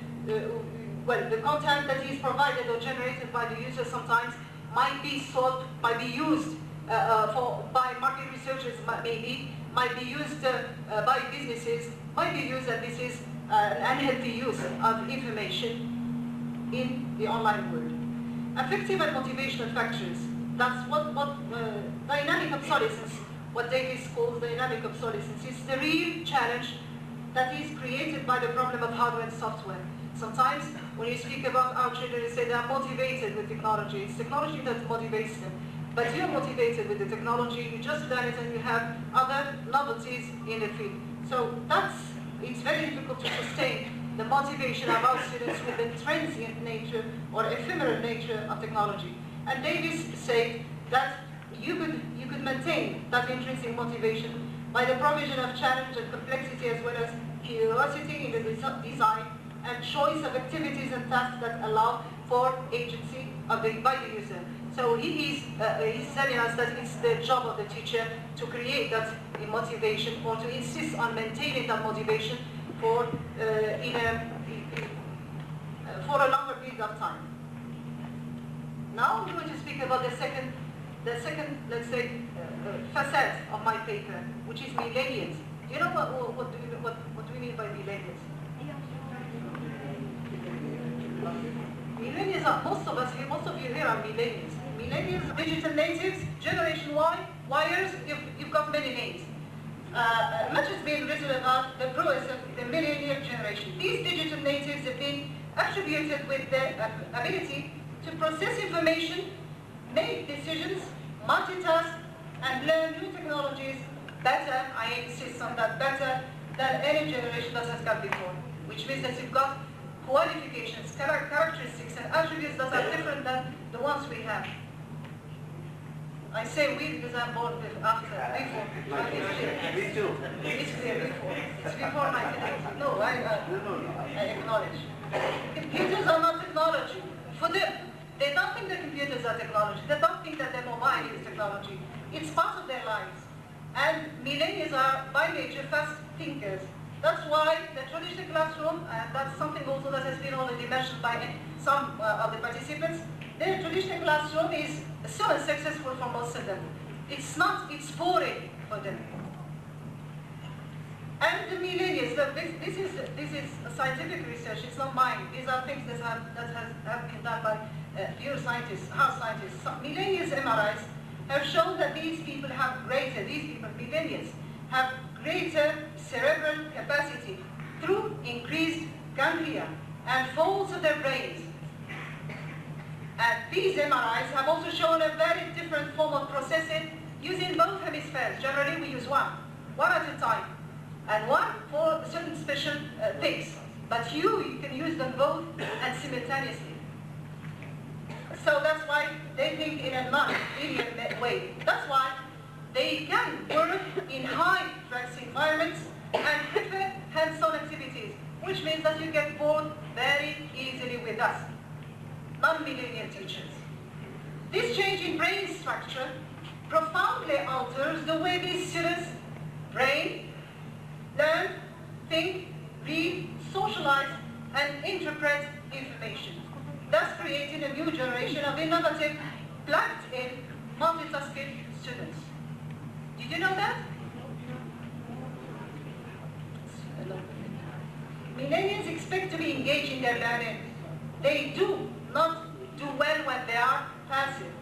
Well, the content that is provided or generated by the user sometimes might be sold, might be used by market researchers, maybe, might be used by businesses, might be used that this is an unhealthy use of information in the online world. Affective and motivational factors. That's what dynamic obsolescence, what Davis calls dynamic obsolescence, is the real challenge that is created by the problem of hardware and software. Sometimes when you speak about our children, you say they are motivated with technology. It's technology that motivates them. But you're motivated with the technology, you just learn it and you have other novelties in the field. So it's very difficult to sustain the motivation of our students with the transient nature or ephemeral nature of technology. And Davis said that you could maintain that intrinsic motivation by the provision of challenge and complexity as well as curiosity in the design and choice of activities and tasks that allow for agency by the user. So he's telling us that it's the job of the teacher to create that motivation or to insist on maintaining that motivation for a longer period of time. Now I'm going to speak about the second, let's say, facet of my paper, which is millennials. Do you know what do we mean by millennials? Millennials are, most of you here are millennials. Millennials, digital natives, Generation Y, Yers, you've got many names. Much has been written about the growth of the millennial generation. These digital natives have been attributed with the ability to process information, make decisions, multitask, and learn new technologies better, I insist on that, better than any generation that has got before. Which means that you've got qualifications, characteristics, and attributes that are different than the ones we have. I say we because I'm born before.
Me too.
It's before. It's before 1980. No, I acknowledge. Computers are not technology. For them, they don't think that computers are technology. They don't think that their mobile is technology. It's part of their lives. And millennials are by nature fast thinkers. That's why the traditional classroom, and that's something also that has been already mentioned by some of the participants, the traditional classroom is so unsuccessful for most of them. It's boring for them. And the millennials, this is scientific research, it's not mine. These are things that have been done by pure scientists, house scientists. So millennials MRIs have shown that these people, millennials, have greater cerebral capacity through increased ganglia and folds of their brains. And these MRIs have also shown a very different form of processing using both hemispheres. Generally we use one at a time, and one for certain special things. But you can use them both and simultaneously. So that's why they think in a non-linear way. That's why they can work in high-stress environments and prefer hands-on activities, which means that you get bored very easily with us, non-millennial teachers. This change in brain structure profoundly alters the way these students brain, learn, think, read, socialize, and interpret information, thus creating a new generation of innovative, plugged-in, multitasking students. Did you know that? Millennials expect to be engaged in their learning. They do not do well when they are passive.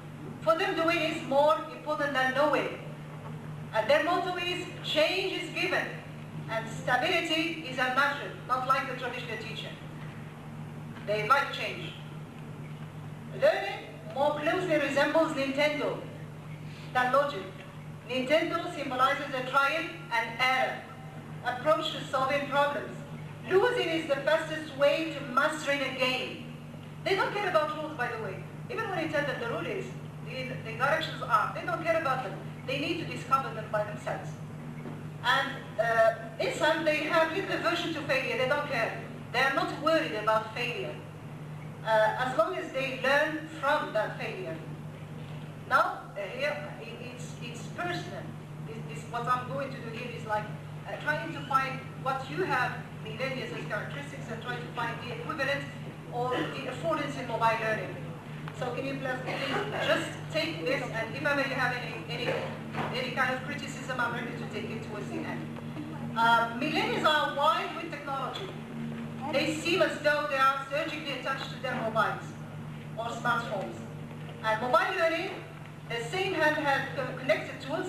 For them, doing is more important than knowing. And their motto is, change is given, and stability is unnatural, not like the traditional teacher. They like change. Learning more closely resembles Nintendo than logic. Nintendo symbolizes a trial and error approach to solving problems. Losing is the fastest way to mastering a game. They don't care about rules, by the way. Even when you tell them the rule is, the directions are, they don't care about them. They need to discover them by themselves. And in some, they have little aversion to failure. They don't care. They are not worried about failure, as long as they learn from that failure. Now, here, it's personal. What I'm going to do here is like trying to find what you have, millennials, as characteristics, and trying to find the equivalent or the affordance in mobile learning. So can you please just take this, and if ever you have any kind of criticism, I'm ready to take it towards the end. Millennials are wild with technology. They seem as though they are surgically attached to their mobiles or smartphones. And mobile learning, the same handheld connected tools,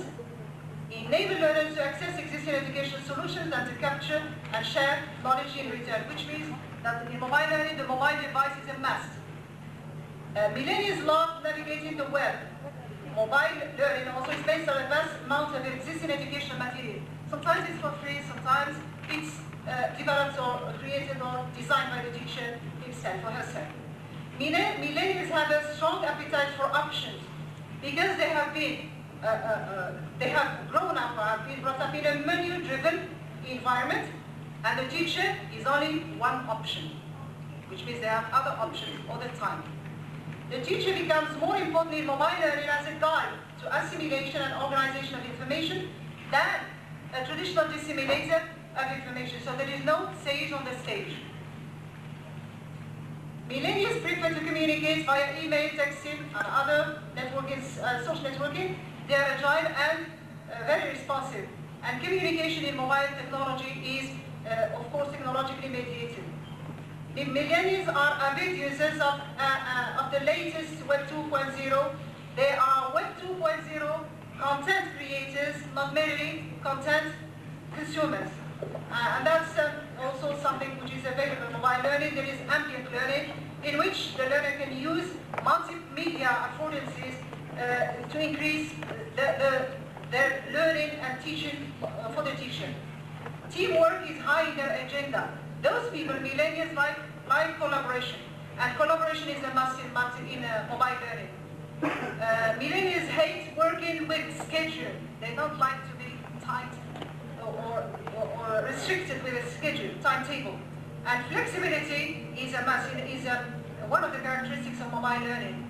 enable learners to access existing educational solutions and to capture and share knowledge in return, which means that in mobile learning, the mobile device is a must. Millennials love navigating the web. Mobile learning also is based on a vast amount of existing educational material. Sometimes it's for free, sometimes it's developed or created or designed by the teacher himself or herself. Millennials have a strong appetite for options because they have been, they have grown up or have been brought up in a menu-driven environment, and the teacher is only one option, which means they have other options all the time. The teacher becomes more important in mobile learning as a guide to assimilation and organization of information than a traditional disseminator of information. So there is no sage on the stage. Millennials prefer to communicate via email, texting, and other networking, social networking. They are agile and very responsive. And communication in mobile technology is, of course, technologically mediated. The millennials are avid users of the latest Web 2.0. They are Web 2.0 content creators, not merely content consumers. And that's also something which is available in mobile learning. There is ambient learning, in which the learner can use multimedia affordances to increase their learning and teaching for the teacher. Teamwork is high in their agenda. Those people, millennials, like collaboration. And collaboration is a must in mobile learning. Millennials hate working with schedule. They don't like to be tight or restricted with a schedule, timetable. And flexibility is a must, is one of the characteristics of mobile learning.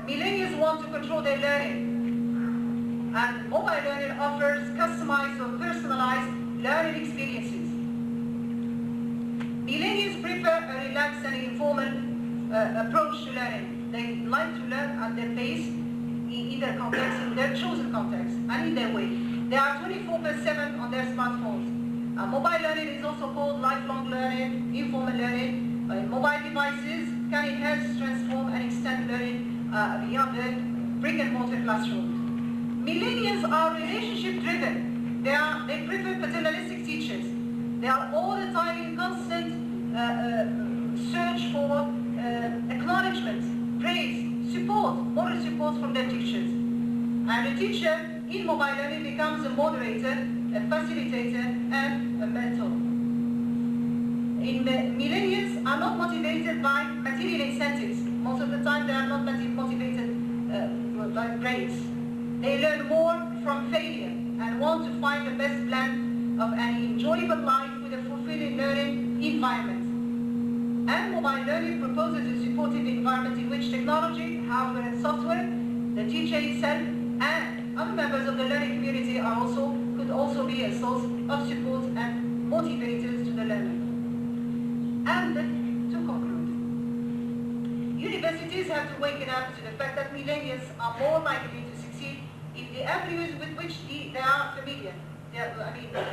Millennials want to control their learning. And mobile learning offers customized or personalized learning experiences. Millennials prefer a relaxed and informal approach to learning. They like to learn at their pace, in their context, in their chosen context, and in their way. They are 24/7 on their smartphones. Mobile learning is also called lifelong learning, informal learning. Mobile devices can enhance, transform, and extend learning beyond the brick-and-mortar classroom. Millennials are relationship-driven. They prefer paternalistic teachers. They are all the time in constant search for acknowledgement, praise, support, moral support from their teachers. And the teacher in mobile learning becomes a moderator, a facilitator, and a mentor. Millennials are not motivated by material incentives. Most of the time they are not motivated by grades. They learn more from failure and want to find the best blend of an enjoyable life with a fulfilling learning environment. And mobile learning proposes a supportive environment in which technology, hardware and software, the teacher itself, and other members of the learning community could also be a source of support and motivators to the learner. And to conclude, universities have to wake up to the fact that millennials are more likely to succeed if the avenues with which they are familiar,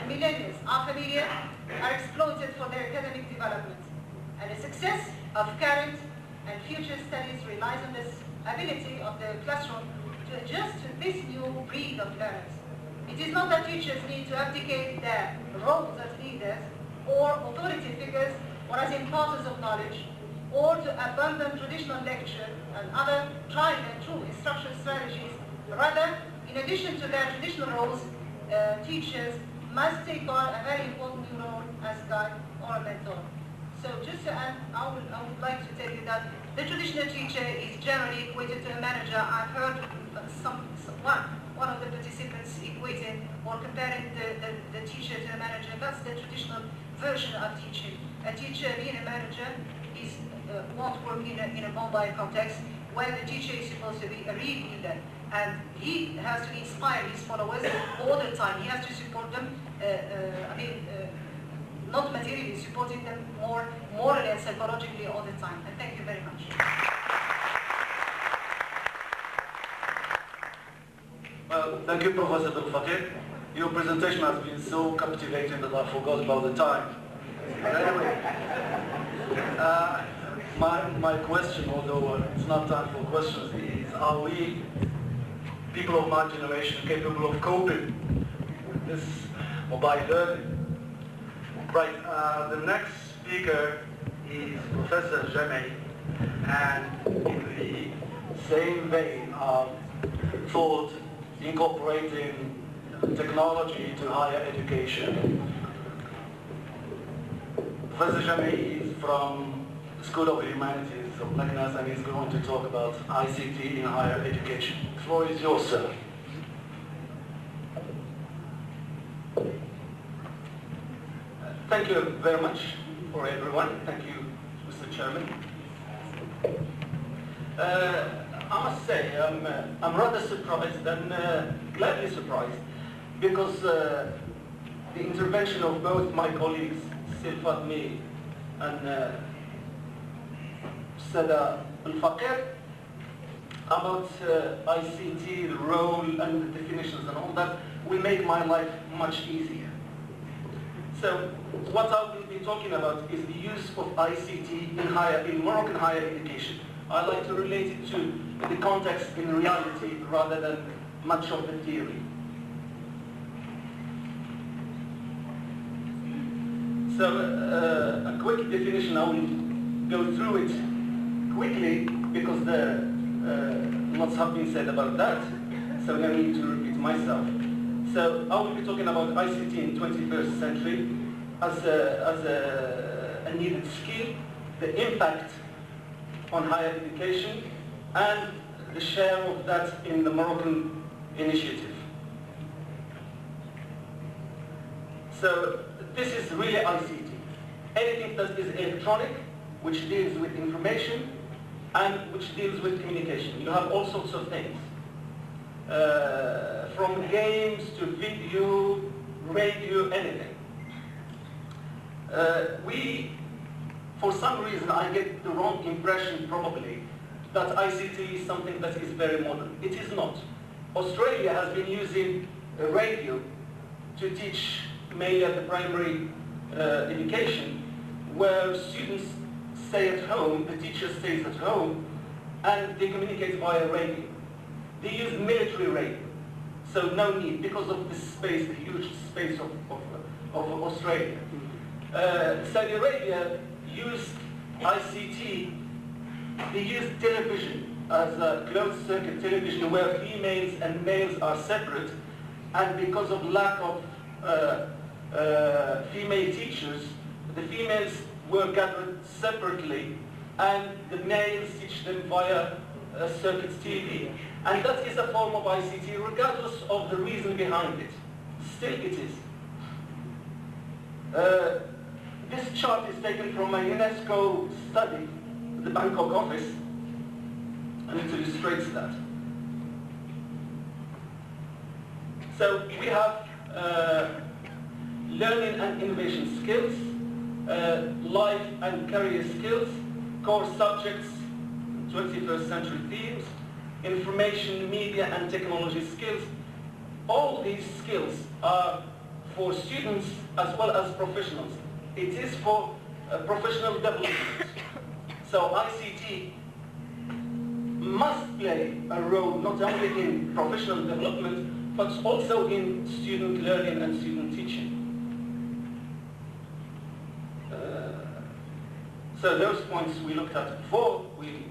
millennials are familiar, are exploited for their academic development. And the success of current and future studies relies on this ability of the classroom to adjust to this new breed of learners. It is not that teachers need to abdicate their roles as leaders or authority figures or as imparters of knowledge, or to abandon traditional lecture and other tried and true instruction strategies. Rather, in addition to their traditional roles, teachers must take on a very important new role as guide or a mentor. So just to end, I would like to tell you that the traditional teacher is generally equated to a manager. I've heard one of the participants equating or comparing the teacher to a manager. That's the traditional version of teaching. A teacher being a manager won't work in a mobile context where the teacher is supposed to be a real leader. And he has to inspire his followers all the time. He has to support them, not materially, supporting them more morally and psychologically all the time. And thank you very much.
Well, thank you, Professor Belfakir. Your presentation has been so captivating that I forgot about the time. But anyway, my question, although it's not time for questions, is are we, people of my generation, capable of coping with this mobile learning? Right, the next speaker is Professor Jamei, and in the same vein of thought, incorporating technology to higher education. Professor Jamei is from the School of Humanities of Meknes, and he's going to talk about ICT in higher education. The floor is yours, sir.
Thank you very much for everyone. Thank you, Mr. Chairman. I must say, I'm rather surprised and gladly surprised because the intervention of both my colleagues, Sil Fatmi and Sada Belfakir, about ICT, the role and the definitions and all that, will make my life much easier. So what I will be talking about is the use of ICT in Moroccan higher education. I like to relate it to the context in reality rather than much of the theory. So a quick definition, I will go through it quickly because lots have been said about that, so no need to repeat myself. So I will be talking about ICT in 21st century as a needed skill, the impact on higher education, and the share of that in the Moroccan initiative. So this is really ICT. Anything that is electronic, which deals with information, and which deals with communication. You have all sorts of things. From games to video, radio, anything. For some reason, I get the wrong impression probably that ICT is something that is very modern. It is not. Australia has been using radio to teach mainly at the primary education, where students stay at home, the teacher stays at home, and they communicate via radio. They use military radio, so no need, because of the space, the huge space of Australia. Saudi Arabia used ICT, they used television as a closed circuit television where females and males are separate, and because of lack of female teachers, the females were gathered separately, and the males teach them via circuit TV. And that is a form of ICT, regardless of the reason behind it. Still it is. This chart is taken from a UNESCO study, the Bangkok office, and it illustrates that. So we have learning and innovation skills, life and career skills, core subjects, 21st century themes, information, media and technology skills. All these skills are for students as well as professionals. It is for professional development. So ICT must play a role not only in professional development, but also in student learning and student teaching. So those points we looked at before, we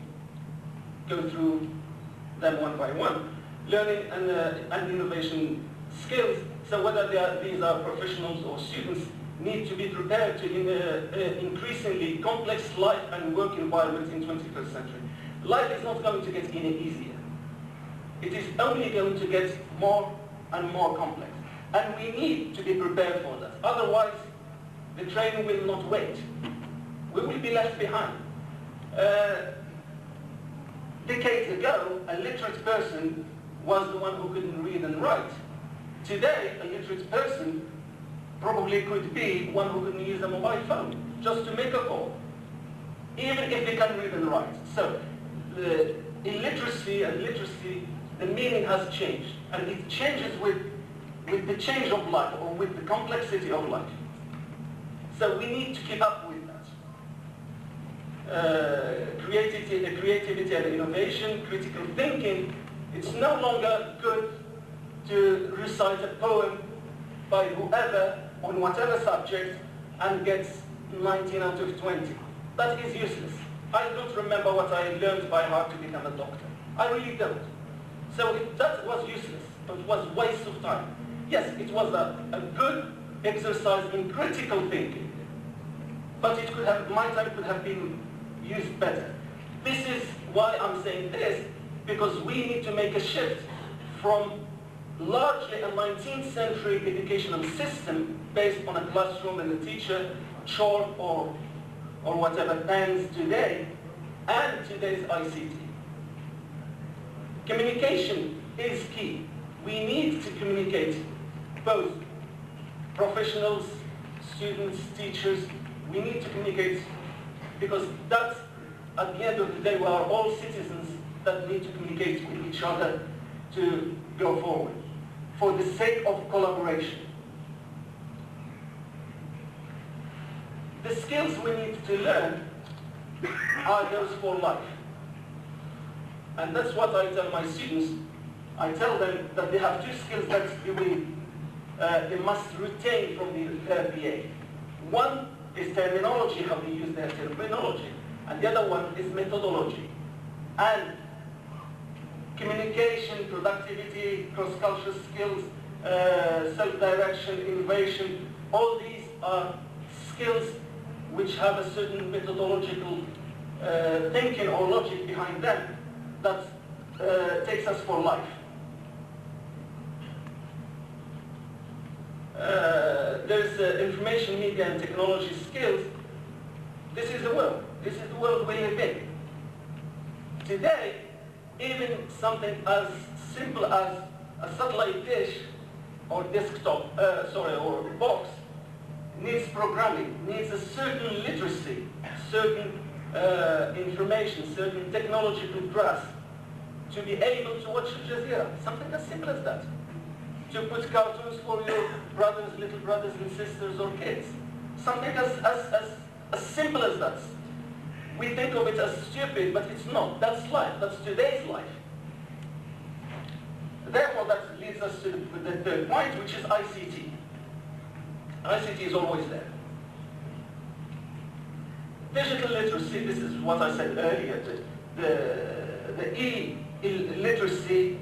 go through them one by one. Learning and innovation skills, so whether these are professionals or students, need to be prepared to increasingly complex life and work environments in 21st century. Life is not going to get any easier. It is only going to get more and more complex. And we need to be prepared for that. Otherwise, the train will not wait. We will be left behind. Decades ago, a literate person was the one who couldn't read and write. Today, a literate person probably could be one who couldn't use a mobile phone just to make a call, even if they can read and write. So, the illiteracy and literacy, the meaning has changed, and it changes with the change of life or with the complexity of life. So we need to keep up with that. Creativity and innovation, critical thinking. It's no longer good to recite a poem by whoever on whatever subject and gets 19 out of 20. That is useless. I don't remember what I learned by heart to become a doctor. I really don't. So that was useless. It was a waste of time. Yes, it was a good exercise in critical thinking, but it could have, my time could have been used better. This is why I'm saying this, because we need to make a shift from largely a 19th century educational system based on a classroom and a teacher, chalk or whatever pens today, and today's ICT. Communication is key. We need to communicate, both professionals, students, teachers. We need to communicate because that's, at the end of the day, we are all citizens that need to communicate with each other to go forward for the sake of collaboration. The skills we need to learn are those for life. And that's what I tell my students. I tell them that they have two skills that they must retain from their BA. One is terminology, how they use their terminology, and the other one is methodology. And communication, productivity, cross-cultural skills, self-direction, innovation, all these are skills which have a certain methodological thinking or logic behind them that takes us for life. There's information, media and technology skills. This is the world. This is the world we live in. Today, even something as simple as a satellite dish or desktop, or box needs programming, needs a certain literacy, certain information, certain technological grasp to be able to watch Al Jazeera. Something as simple as that. To put cartoons for your brothers, little brothers and sisters or kids. Something as simple as that. We think of it as stupid, but it's not. That's life. That's today's life. Therefore, that leads us to the third point, which is ICT. ICT is always there. Digital literacy, this is what I said earlier, the e-literacy,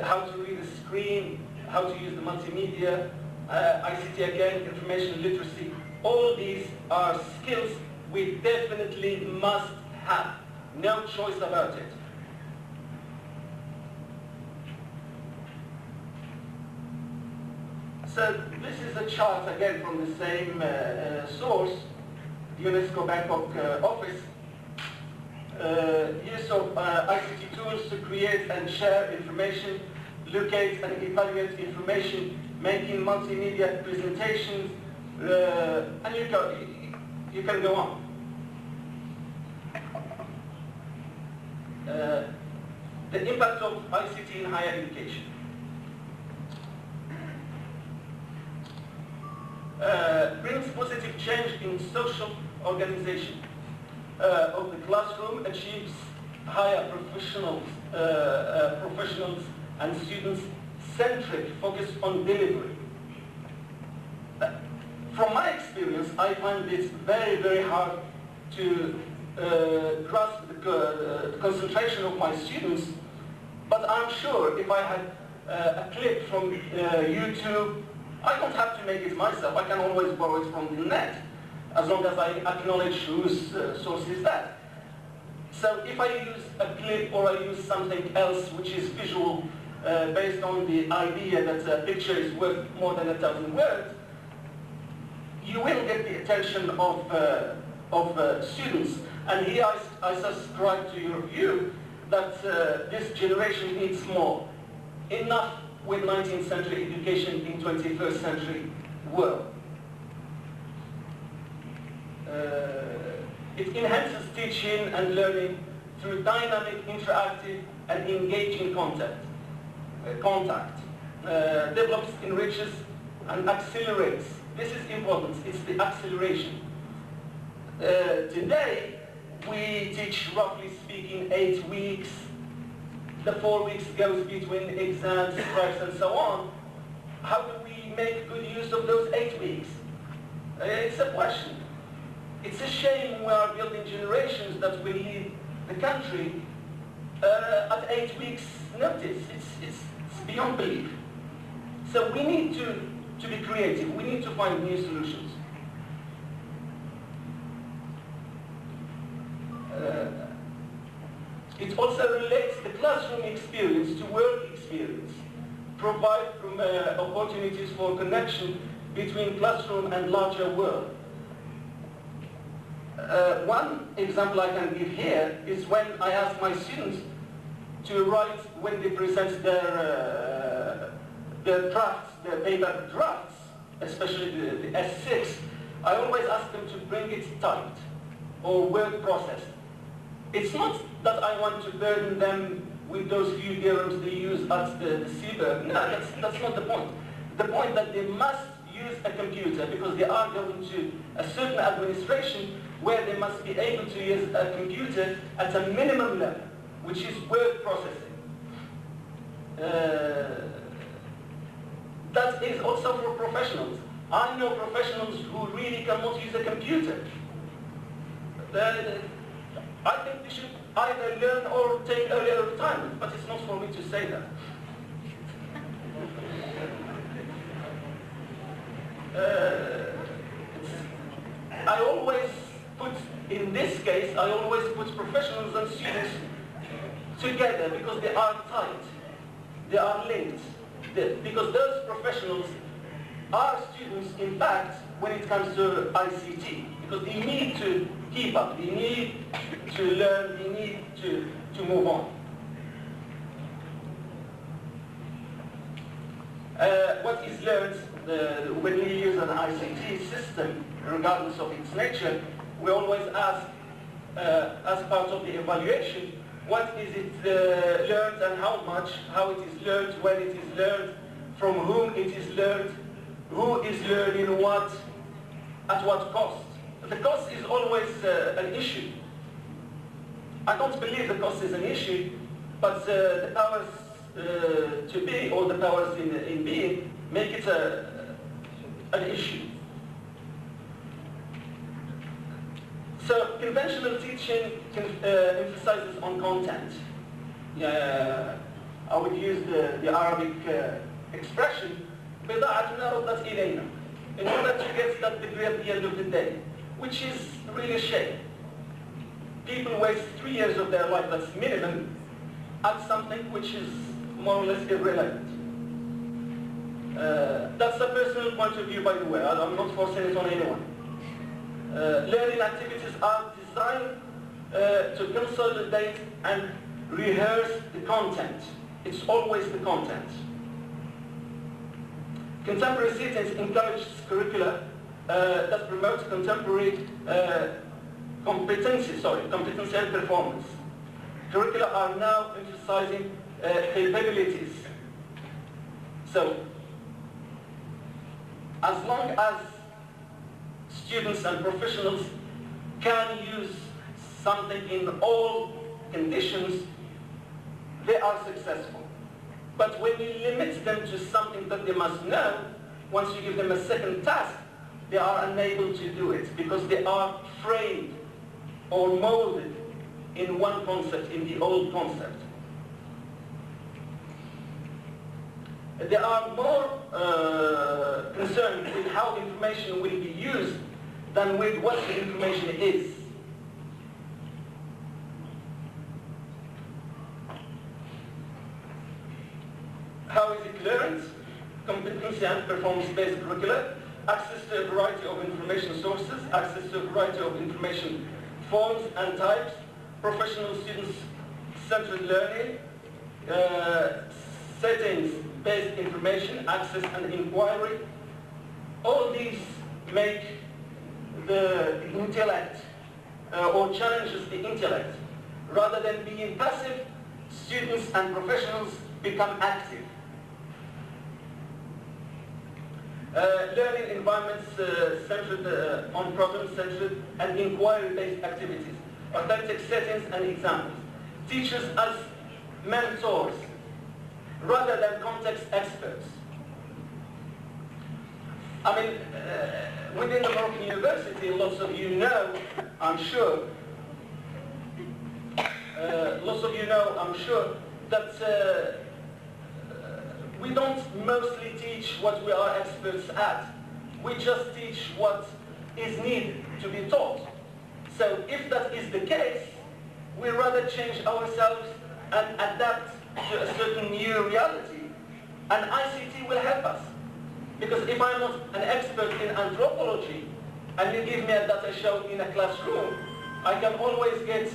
how to read a screen, how to use the multimedia, ICT again, information literacy. All these are skills we definitely must have. No choice about it. So this is a chart again from the same source, UNESCO Bangkok office. Use of ICT tools to create and share information, locate and evaluate information, making multimedia presentations, and You can go on. The impact of ICT in higher education. Brings positive change in social organization of the classroom, achieves higher professionals and students-centric focus on delivery. From my experience, I find this very, very hard to grasp the concentration of my students, but I'm sure if I had a clip from YouTube, I don't have to make it myself. I can always borrow it from the net, as long as I acknowledge whose source is that. So if I use a clip or I use something else which is visual, based on the idea that a picture is worth more than 1,000 words, you will get the attention of students. And here I subscribe to your view that this generation needs more. Enough with 19th century education in 21st century world. It enhances teaching and learning through dynamic, interactive, and engaging contact. Develops, enriches, and accelerates. This is important, it's the acceleration. Today, we teach, roughly speaking, 8 weeks. The 4 weeks goes between exams, strikes, and so on. How do we make good use of those 8 weeks? It's a question. It's a shame we are building generations that will lead the country at 8 weeks' notice. It's beyond belief. So we need to be creative. We need to find new solutions. It also relates the classroom experience to work experience, provide opportunities for connection between classroom and larger world. One example I can give here is when I ask my students to write, when they present their drafts, their paper drafts, especially the S6, I always ask them to bring it typed or word processed. It's not that I want to burden them with those few dirhams they use at the CBER. No, that's not the point. The point that they must use a computer because they are going to a certain administration where they must be able to use a computer at a minimum level, which is word processing. That is also for professionals. I know professionals who really cannot use a computer. I think they should either learn or take earlier retirement, but it's not for me to say that. I always put, in this case, I always put professionals and students together because they are tight, they are linked. Because those professionals are students, in fact, when it comes to ICT, because they need to keep up, they need to learn, they need to move on. What is learned when we use an ICT system, regardless of its nature, we always ask, as part of the evaluation, what is it learned and how much, how it is learned, when it is learned, from whom it is learned, who is learning what, at what cost. The cost is always an issue. I don't believe the cost is an issue, but the powers to be, or the powers in being, make it an issue. So conventional teaching emphasizes on content. I would use the Arabic expression, بضاعة ردت إلينا, in order to get that degree at the end of the day, which is really a shame. People waste 3 years of their life, that's minimum, at something which is more or less irrelevant. That's a personal point of view, by the way. I'm not forcing it on anyone. Learning activities are designed to consolidate and rehearse the content. It's always the content. Contemporary settings encourage curricula that promotes contemporary competency competency and performance. Curricula are now emphasizing capabilities. So, as long as students and professionals can use something in all conditions, they are successful. But when you limit them to something that they must know, once you give them a second task, they are unable to do it because they are framed or molded in one concept, in the old concept. They are more concerned with how information will be used than with what the information is. How is it learned? Competency and performance-based curricula, access to a variety of information sources, access to a variety of information forms and types, professional students-centered learning, settings-based information, access and inquiry. All these make the intellect or challenges the intellect. Rather than being passive, students and professionals become active. Learning environments centered on problem-centered and inquiry-based activities, authentic settings and examples. Teachers as mentors rather than context experts. I mean, within the Moroccan University, lots of you know, I'm sure, that we don't mostly teach what we are experts at. We just teach what is needed to be taught. So if that is the case, we rather change ourselves and adapt to a certain new reality. And ICT will help us. Because if I'm not an expert in anthropology, and you give me a data show in a classroom, I can always get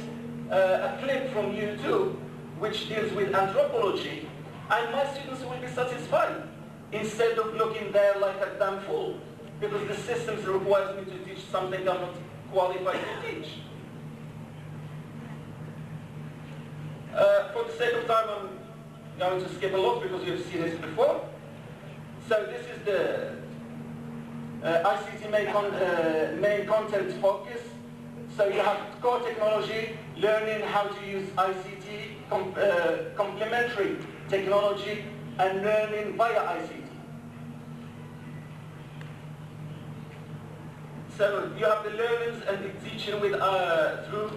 a clip from YouTube which deals with anthropology, and my students will be satisfied instead of looking there like a damn fool, because the systems requires me to teach something I'm not qualified to teach. For the sake of time, I'm going to skip a lot because you've seen this before. So this is the ICT main content focus. So you have core technology, learning how to use ICT, complementary technology, and learning via ICT. So you have the learners and the teaching with through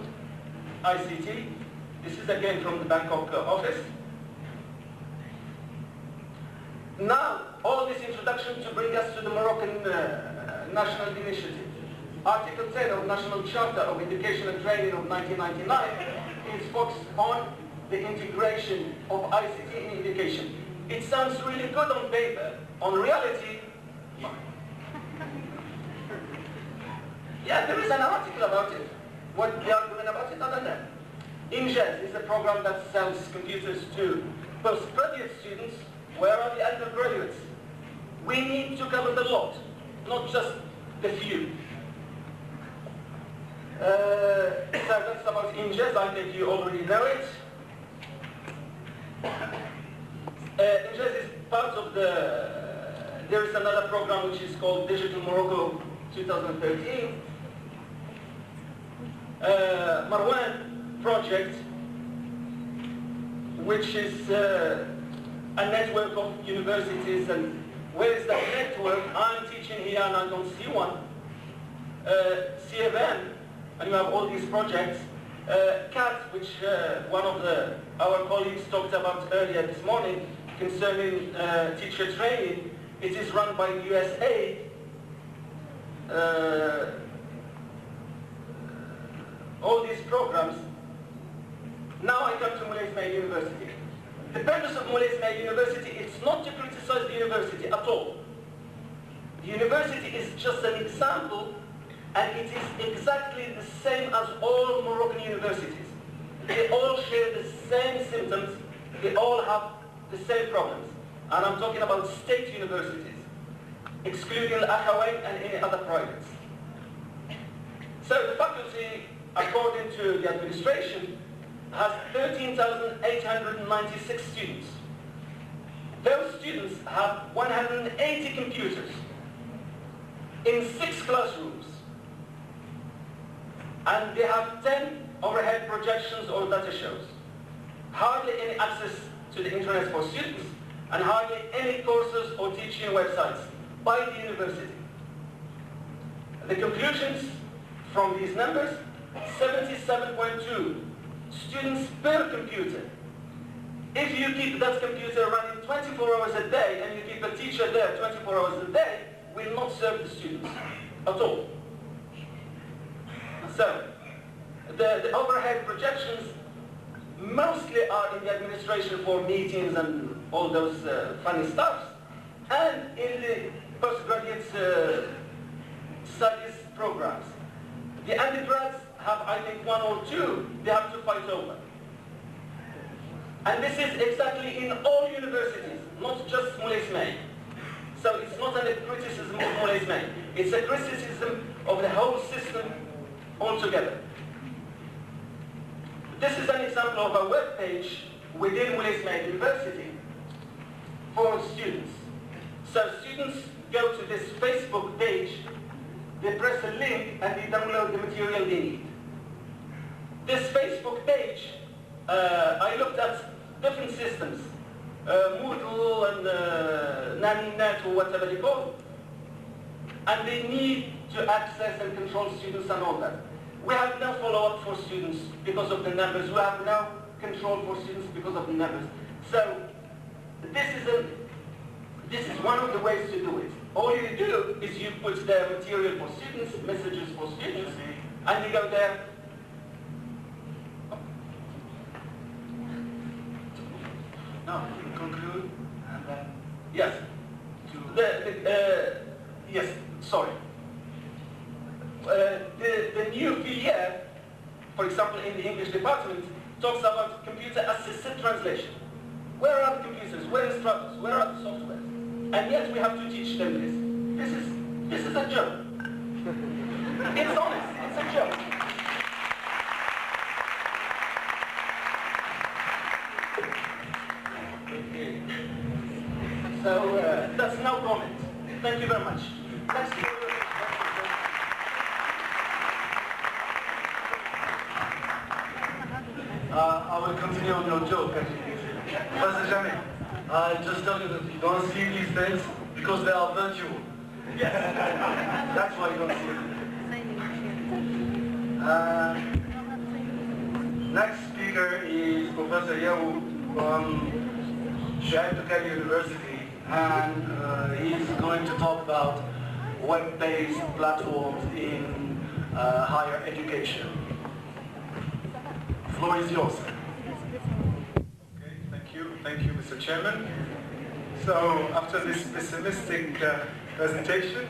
ICT. This is again from the Bangkok office. Now, all this introduction to bring us to the Moroccan National Initiative. Article 10 of National Charter of Education and Training of 1999 is focused on the integration of ICT in education. It sounds really good on paper. On reality, yeah, there is an article about it. What they are doing about it, I don't know. INJES is a program that sells computers to postgraduate students. Where are the undergraduates? We need to cover the lot, not just the few. So that's about INJES. I think you already know it. INJES is part of the... There is another program which is called Digital Morocco 2013. Marwan project, which is a network of universities. And where is that network? I'm teaching here and I don't see one. CFM, and you have all these projects. CAT, which one of our colleagues talked about earlier this morning concerning teacher training. It is run by USAID. All these programs. Now I come to Moulay Ismail University. The purpose of Moulay Ismail University is not to criticize the university at all. The university is just an example, and it is exactly the same as all Moroccan universities. They all share the same symptoms, they all have the same problems. And I'm talking about state universities. excluding Al-Akhawayn and any other privates. So the faculty, according to the administration, has 13,896 students. Those students have 180 computers in 6 classrooms, and they have 10 overhead projections or data shows. Hardly any access to the internet for students, and hardly any courses or teaching websites by the university. The conclusions from these numbers: 77.2 students per computer. If you keep that computer running 24 hours a day and you keep a teacher there 24 hours a day, will not serve the students at all. So, the overhead projections mostly are in the administration for meetings and all those funny stuff, and in the postgraduate studies programs. The undergrads have, I think, 1 or 2 they have to fight over. And this is exactly in all universities, not just Moulay Ismail. So it's not a criticism of Moulay Ismail, it's a criticism of the whole system altogether. This is an example of a web page within Moulay Ismail University for students. So students go to this Facebook page, they press a link and they download the material they need. This Facebook page, I looked at different systems, Moodle and NaNiNet or whatever they call, and they need to access and control students and all that. We have no follow-up for students because of the numbers. We have no control for students because of the numbers. So this is one of the ways to do it. All you do is you put the material for students, messages for students, and you go there. No, conclude, and then yes. Yes. Sorry. The new filière, for example, in the English department, talks about computer-assisted translation. Where are the computers? Where is Stratus? Where are the software? And yet we have to teach them this. This is a joke. It's honest. It's a joke. Okay. So that's no comment. Thank you very much. Thanks to you.
I will continue on your joke. Pastor Jamil, I just tell you that you don't see these things because they are virtual. Yes. That's why you don't see them. Next speaker is Professor Yahoo from Shuaib Tokabi University, and he's going to talk about web-based platforms in higher education. The floor is yours.
Okay, thank you, Mr. Chairman. So after this pessimistic presentation,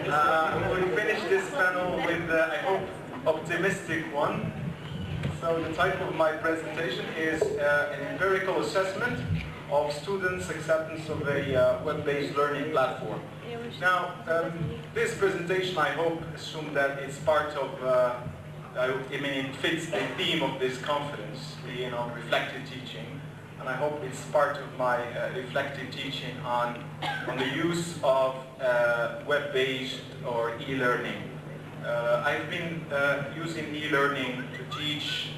we'll finish this panel with, I hope, optimistic one. So the title of my presentation is an empirical assessment of students' acceptance of a web-based learning platform. Now, this presentation, I hope, assume that it's part of, it fits the theme of this conference, reflective teaching, and I hope it's part of my reflective teaching on the use of web-based or e-learning. I've been using e-learning to teach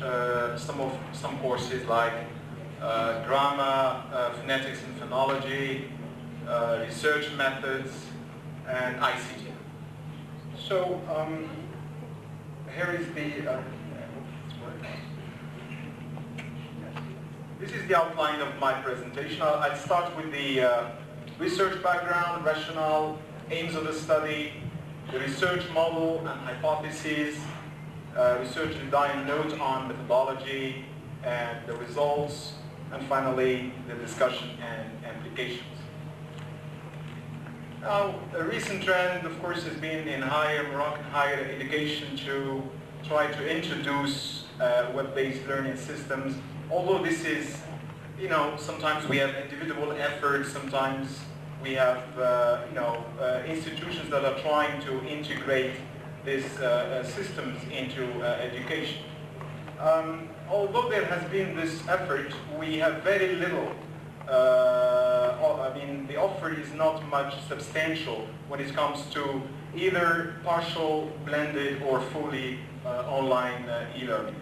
some courses like grammar, phonetics and phonology, research methods, and ICT. So here is this is the outline of my presentation. I'll start with the research background, rationale, aims of the study, the research model and hypotheses, research and dying note on methodology and the results, and finally the discussion and applications. Now, a recent trend, of course, has been in Moroccan higher education to try to introduce web-based learning systems. Although this is, sometimes we have individual efforts, sometimes We have institutions that are trying to integrate these systems into education. Although there has been this effort, we have very little. The offer is not much substantial when it comes to either partial, blended, or fully online e-learning.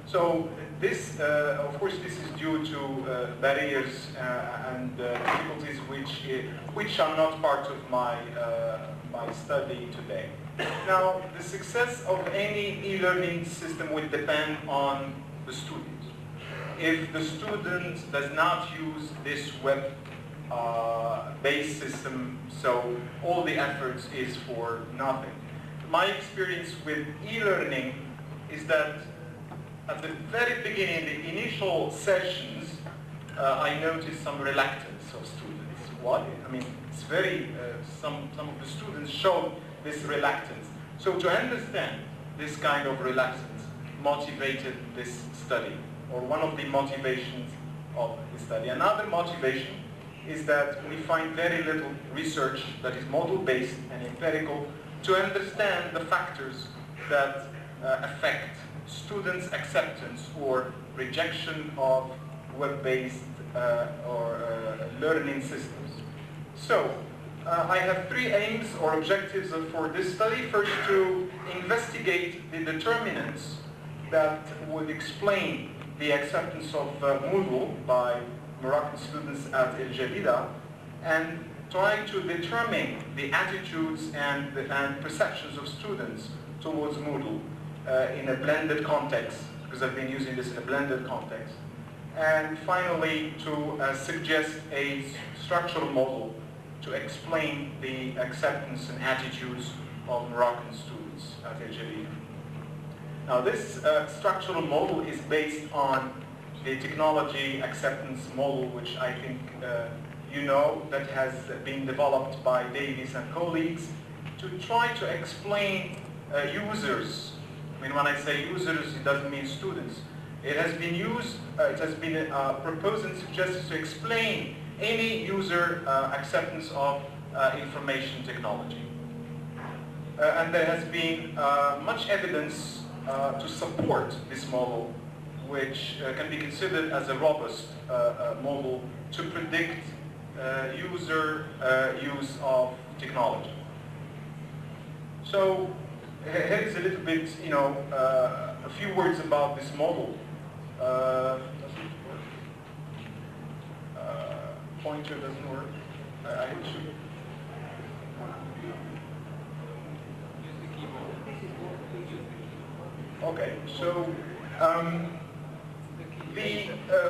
So this, of course, this is due to barriers and difficulties which are not part of my study today. Now, the success of any e-learning system will depend on the student. If the student does not use this web-based system, so all the efforts is for nothing. My experience with e-learning is that at the very beginning, the initial sessions, I noticed some reluctance of students. Why? I mean, it's very, some of the students showed this reluctance. So to understand this kind of reluctance motivated this study, or one of the motivations of the study. Another motivation is that we find very little research that is model-based and empirical to understand the factors that affect students' acceptance or rejection of web-based learning systems. So, I have three aims or objectives for this study. First, to investigate the determinants that would explain the acceptance of Moodle by Moroccan students at El Jadida, and trying to determine the attitudes and perceptions of students towards Moodle in a blended context, because I've been using this in a blended context. And finally, to suggest a structural model to explain the acceptance and attitudes of Moroccan students at El Jadida. Now, this structural model is based on the technology acceptance model, which I think you know, that has been developed by Davis and colleagues to try to explain users. I mean, when I say users, it doesn't mean students. It has been used, it has been proposed and suggested to explain any user acceptance of information technology. And there has been much evidence to support this model, which can be considered as a robust model to predict user use of technology. So here is a little bit, a few words about this model. Pointer doesn't work. I hit you. Okay, so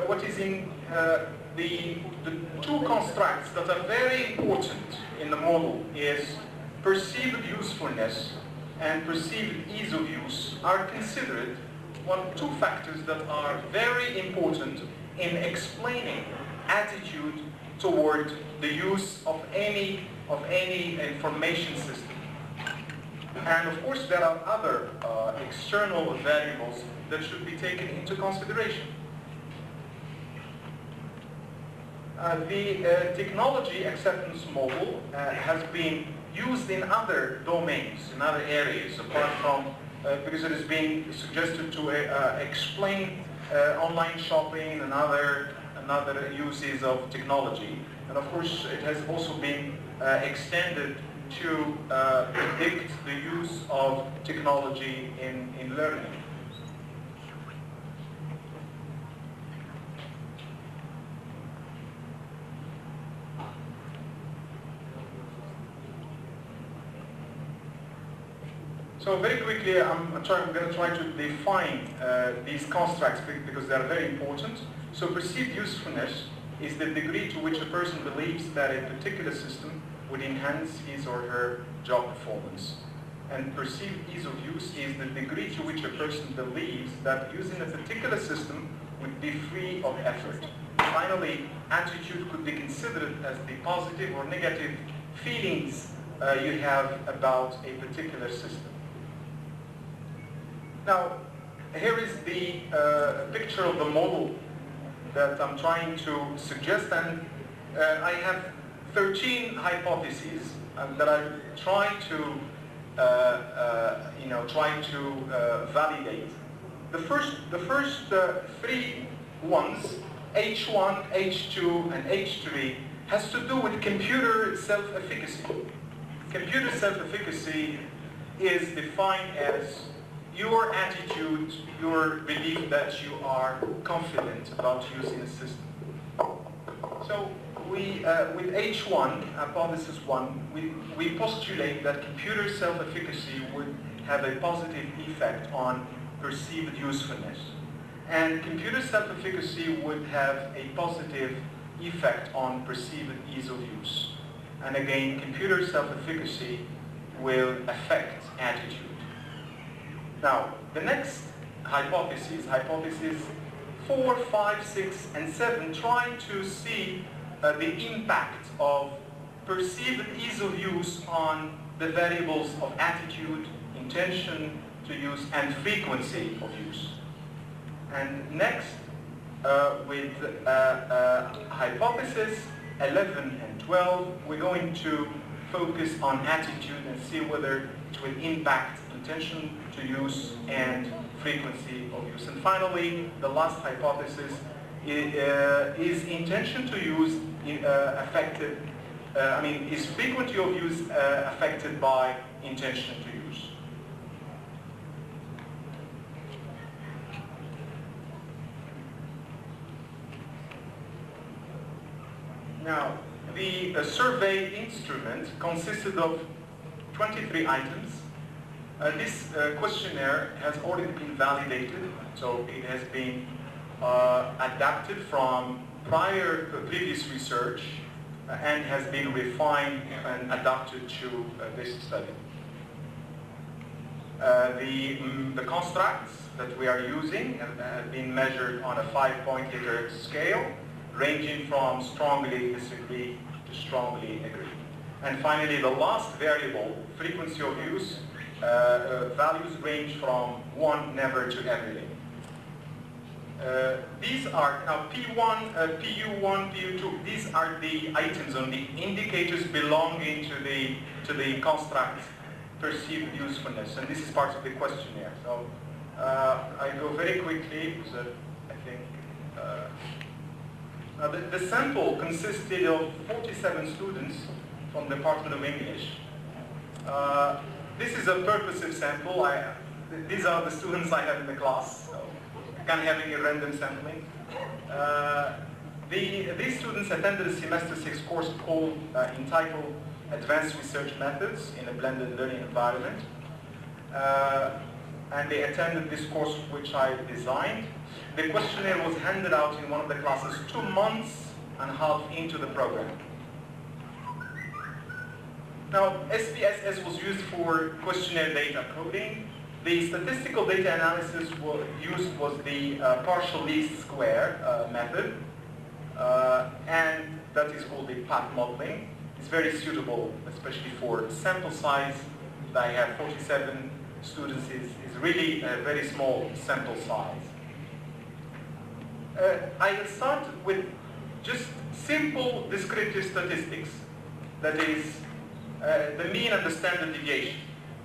what is in the two constructs that are very important in the model is perceived usefulness and perceived ease of use are considered two factors that are very important in explaining attitude toward the use of any information system. And of course, there are other external variables that should be taken into consideration. The technology acceptance model has been used in other domains, in other areas, apart from, because it has been suggested to explain online shopping and other uses of technology. And of course, it has also been extended to predict the use of technology in learning. So very quickly, I'm going to try to define these constructs because they are very important. So perceived usefulness is the degree to which a person believes that a particular system would enhance his or her job performance. And perceived ease of use is the degree to which a person believes that using a particular system would be free of effort. Finally, attitude could be considered as the positive or negative feelings you have about a particular system. Now, here is the picture of the model that I'm trying to suggest, and I have 13 hypotheses that I try to validate. The first three ones, H1, H2, and H3, has to do with computer self-efficacy. Computer self-efficacy is defined as your attitude, your belief that you are confident about using a system. So with H1, hypothesis 1, we postulate that computer self-efficacy would have a positive effect on perceived usefulness. And computer self-efficacy would have a positive effect on perceived ease of use. And again, computer self-efficacy will affect attitude. Now, the next hypothesis, hypothesis 4, 5, 6, and 7, try to see the impact of perceived ease of use on the variables of attitude, intention to use, and frequency of use. And next, with hypothesis 11 and 12, we're going to focus on attitude and see whether it will impact intention to use and frequency of use. And finally, the last hypothesis is intention to use affected, is frequency of use affected by intention to use. Now, the survey instrument consisted of 23 items. This questionnaire has already been validated, so it has been adapted from previous research and has been refined and adapted to this study. The constructs that we are using have been measured on a 5-point Likert scale, ranging from strongly disagree to strongly agree. And finally, the last variable, frequency of use, values range from 1, never, to everything. These are now P1, PU1, PU2. These are the items on the indicators belonging to the construct perceived usefulness, and this is part of the questionnaire. So I go very quickly because I think the sample consisted of 47 students from the Department of English. This is a purposive sample. These are the students I have in the class, so kind of having a random sampling. These students attended a semester 6 course entitled Advanced Research Methods in a Blended Learning Environment. And they attended this course which I designed. The questionnaire was handed out in one of the classes 2 months and a half into the program. Now, SPSS was used for questionnaire data coding. The statistical data analysis used was the partial least square method, and that is called the path modeling. It's very suitable, especially for sample size. I have 47 students is really a very small sample size. I start with just simple descriptive statistics, that is the mean and the standard deviation.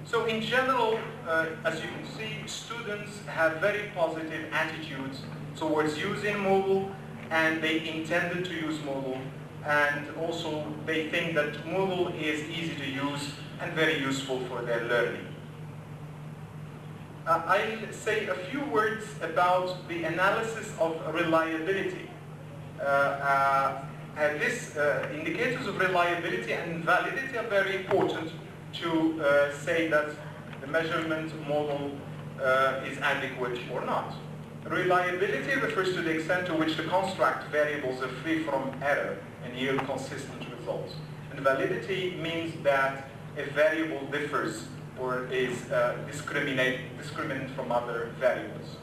So in general, as you can see, students have very positive attitudes towards using Moodle, and they intended to use Moodle, and also they think that Moodle is easy to use and very useful for their learning. I'll say a few words about the analysis of reliability. Indicators of reliability and validity are very important to say that the measurement model is adequate or not. Reliability refers to the extent to which the construct variables are free from error and yield consistent results. And validity means that a variable differs or is discriminate from other variables.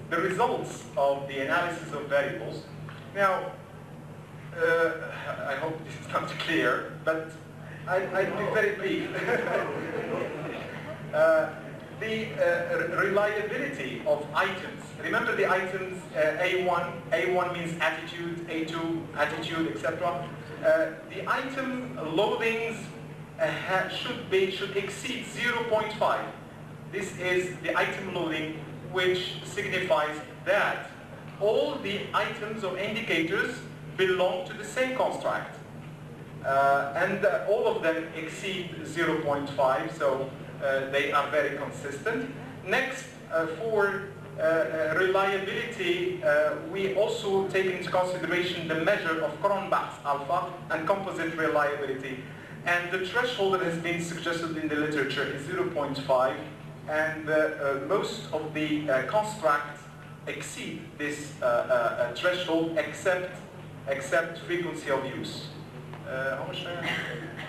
The results of the analysis of variables. Now, I hope this is not clear, but I'll be very brief. the reliability of items. Remember the items A1. A1 means attitude, A2 attitude, etc. The item loadings should exceed 0.5. This is the item loading, which signifies that all the items or indicators belong to the same construct. And all of them exceed 0.5, so they are very consistent. Next, for reliability, we also take into consideration the measure of Cronbach's alpha and composite reliability. And the threshold that has been suggested in the literature is 0.5, and most of the constructs exceed this threshold except frequency of use. How much time?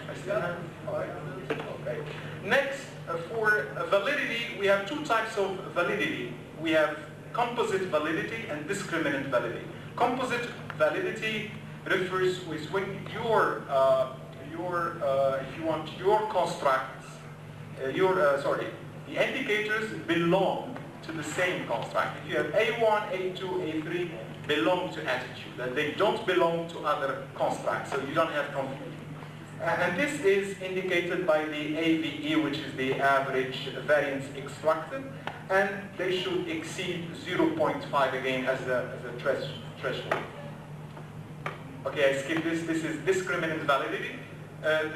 I still have 5 minutes? Okay. Next, for validity, we have two types of validity. We have composite validity and discriminant validity. Composite validity refers with when if you want your constructs, the indicators belong to the same construct. If you have A1, A2, A3 belong to attitude, that they don't belong to other constructs, so you don't have confusion. And this is indicated by the AVE, which is the average variance extracted, and they should exceed 0.5 again as a threshold. Okay, I skip this. This is discriminant validity. As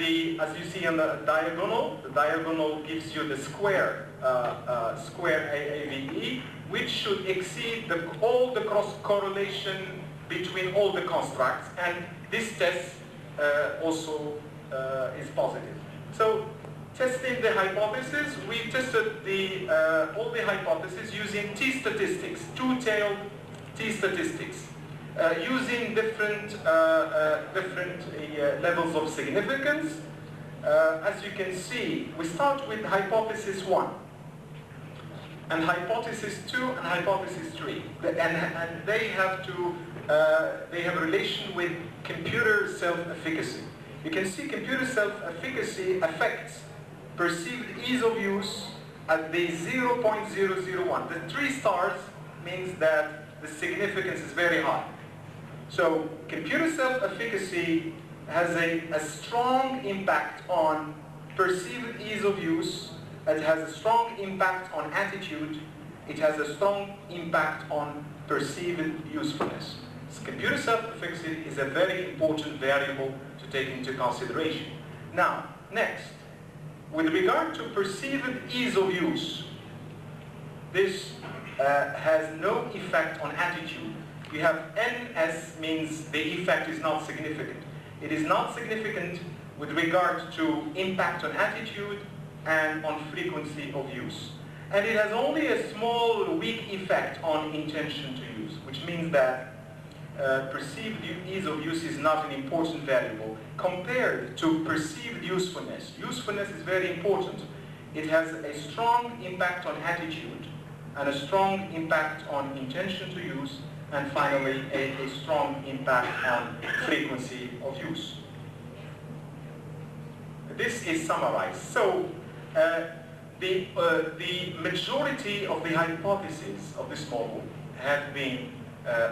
you see on the diagonal gives you the square AVE, which should exceed all the cross correlation between all the constructs, and this test also is positive. So, testing the hypothesis, we tested all the hypotheses using t-statistics, two-tailed t-statistics. Using different levels of significance. As you can see, we start with hypothesis 1, and hypothesis 2, and hypothesis 3, and they have a relation with computer self-efficacy. You can see computer self-efficacy affects perceived ease of use at the 0.001. The 3 stars means that the significance is very high. So computer self-efficacy has a strong impact on perceived ease of use. It has a strong impact on attitude. It has a strong impact on perceived usefulness. So computer self-efficacy is a very important variable to take into consideration. Now, next, with regard to perceived ease of use, this has no effect on attitude. We have NS means the effect is not significant. It is not significant with regard to impact on attitude and on frequency of use. And it has only a small, weak effect on intention to use, which means that perceived ease of use is not an important variable compared to perceived usefulness. Usefulness is very important. It has a strong impact on attitude and a strong impact on intention to use, and finally a strong impact on frequency of use. This is summarized. So the majority of the hypotheses of this model have been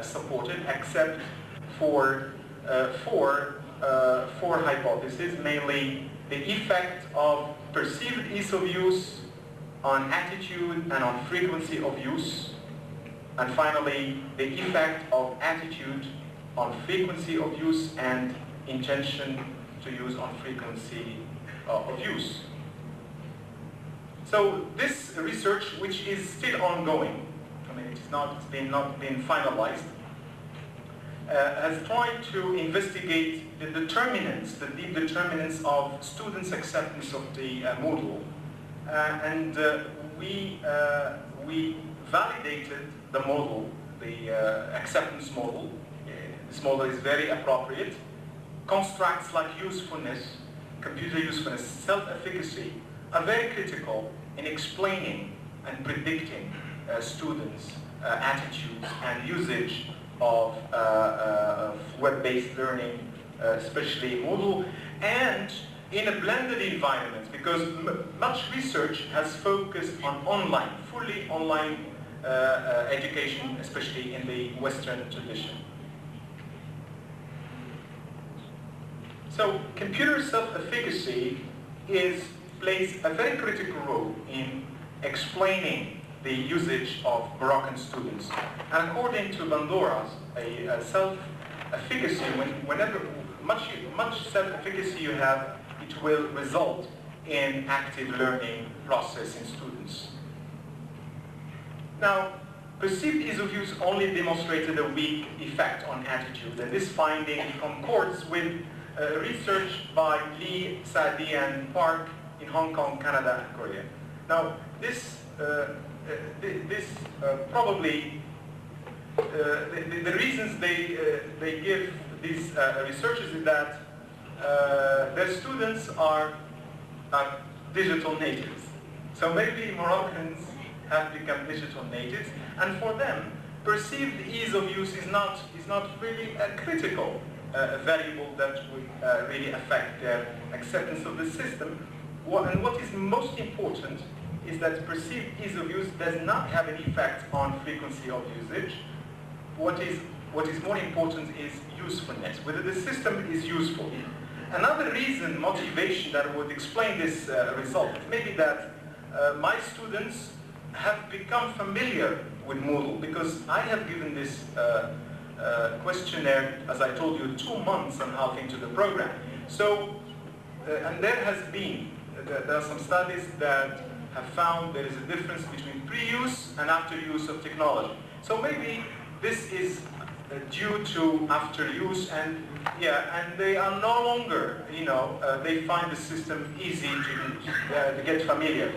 supported, except for four hypotheses, mainly the effect of perceived ease of use on attitude and on frequency of use, and finally the effect of attitude on frequency of use and intention to use on frequency of use. So this research, which is still ongoing, I mean it's not been finalized, has tried to investigate the determinants, the deep determinants of students' acceptance of the module, and we validated the model, the acceptance model. This model is very appropriate. Constructs like usefulness, computer usefulness, self-efficacy are very critical in explaining and predicting students' attitudes and usage of web-based learning, especially Moodle, and
in a blended environment, because much research has focused on online, fully online education, especially in the Western tradition. So computer self-efficacy plays a very critical role in explaining the usage of Moroccan students. And according to Bandura, a self-efficacy, whenever much self-efficacy you have, it will result in active learning process in students. Now, perceived ease of use only demonstrated a weak effect on attitude, and this finding concords with research by Lee, Saadi, and Park in Hong Kong, Canada, and Korea. Now, probably the reasons they give these researchers is that their students are digital natives. So maybe Moroccans have become digital natives, and for them, perceived ease of use is not really a critical variable that would really affect their acceptance of the system. And what is most important is that perceived ease of use does not have an effect on frequency of usage. What is more important is usefulness, whether the system is useful. Another reason, motivation, that would explain this result may be that my students have become familiar with Moodle, because I have given this questionnaire, as I told you, 2 months on how into the program. So, and there are some studies that have found there is a difference between pre-use and after-use of technology. So maybe this is due to after-use, and they are no longer, they find the system easy to get familiar.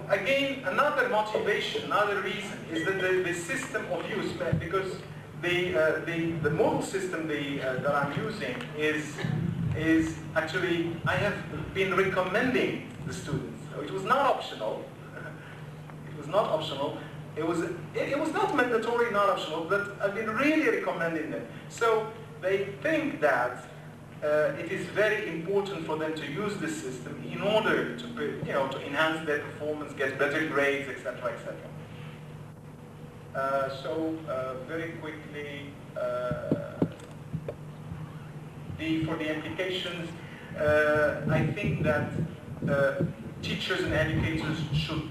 Again, another motivation, another reason is that the system of use, because the model system that I'm using is actually, I have been recommending the students. So it was not optional. It was not optional. It was not mandatory, not optional, but I've been really recommending them. So they think that it is very important for them to use this system in order to, to enhance their performance, get better grades, etc., etc. Very quickly, for the implications, I think that teachers and educators should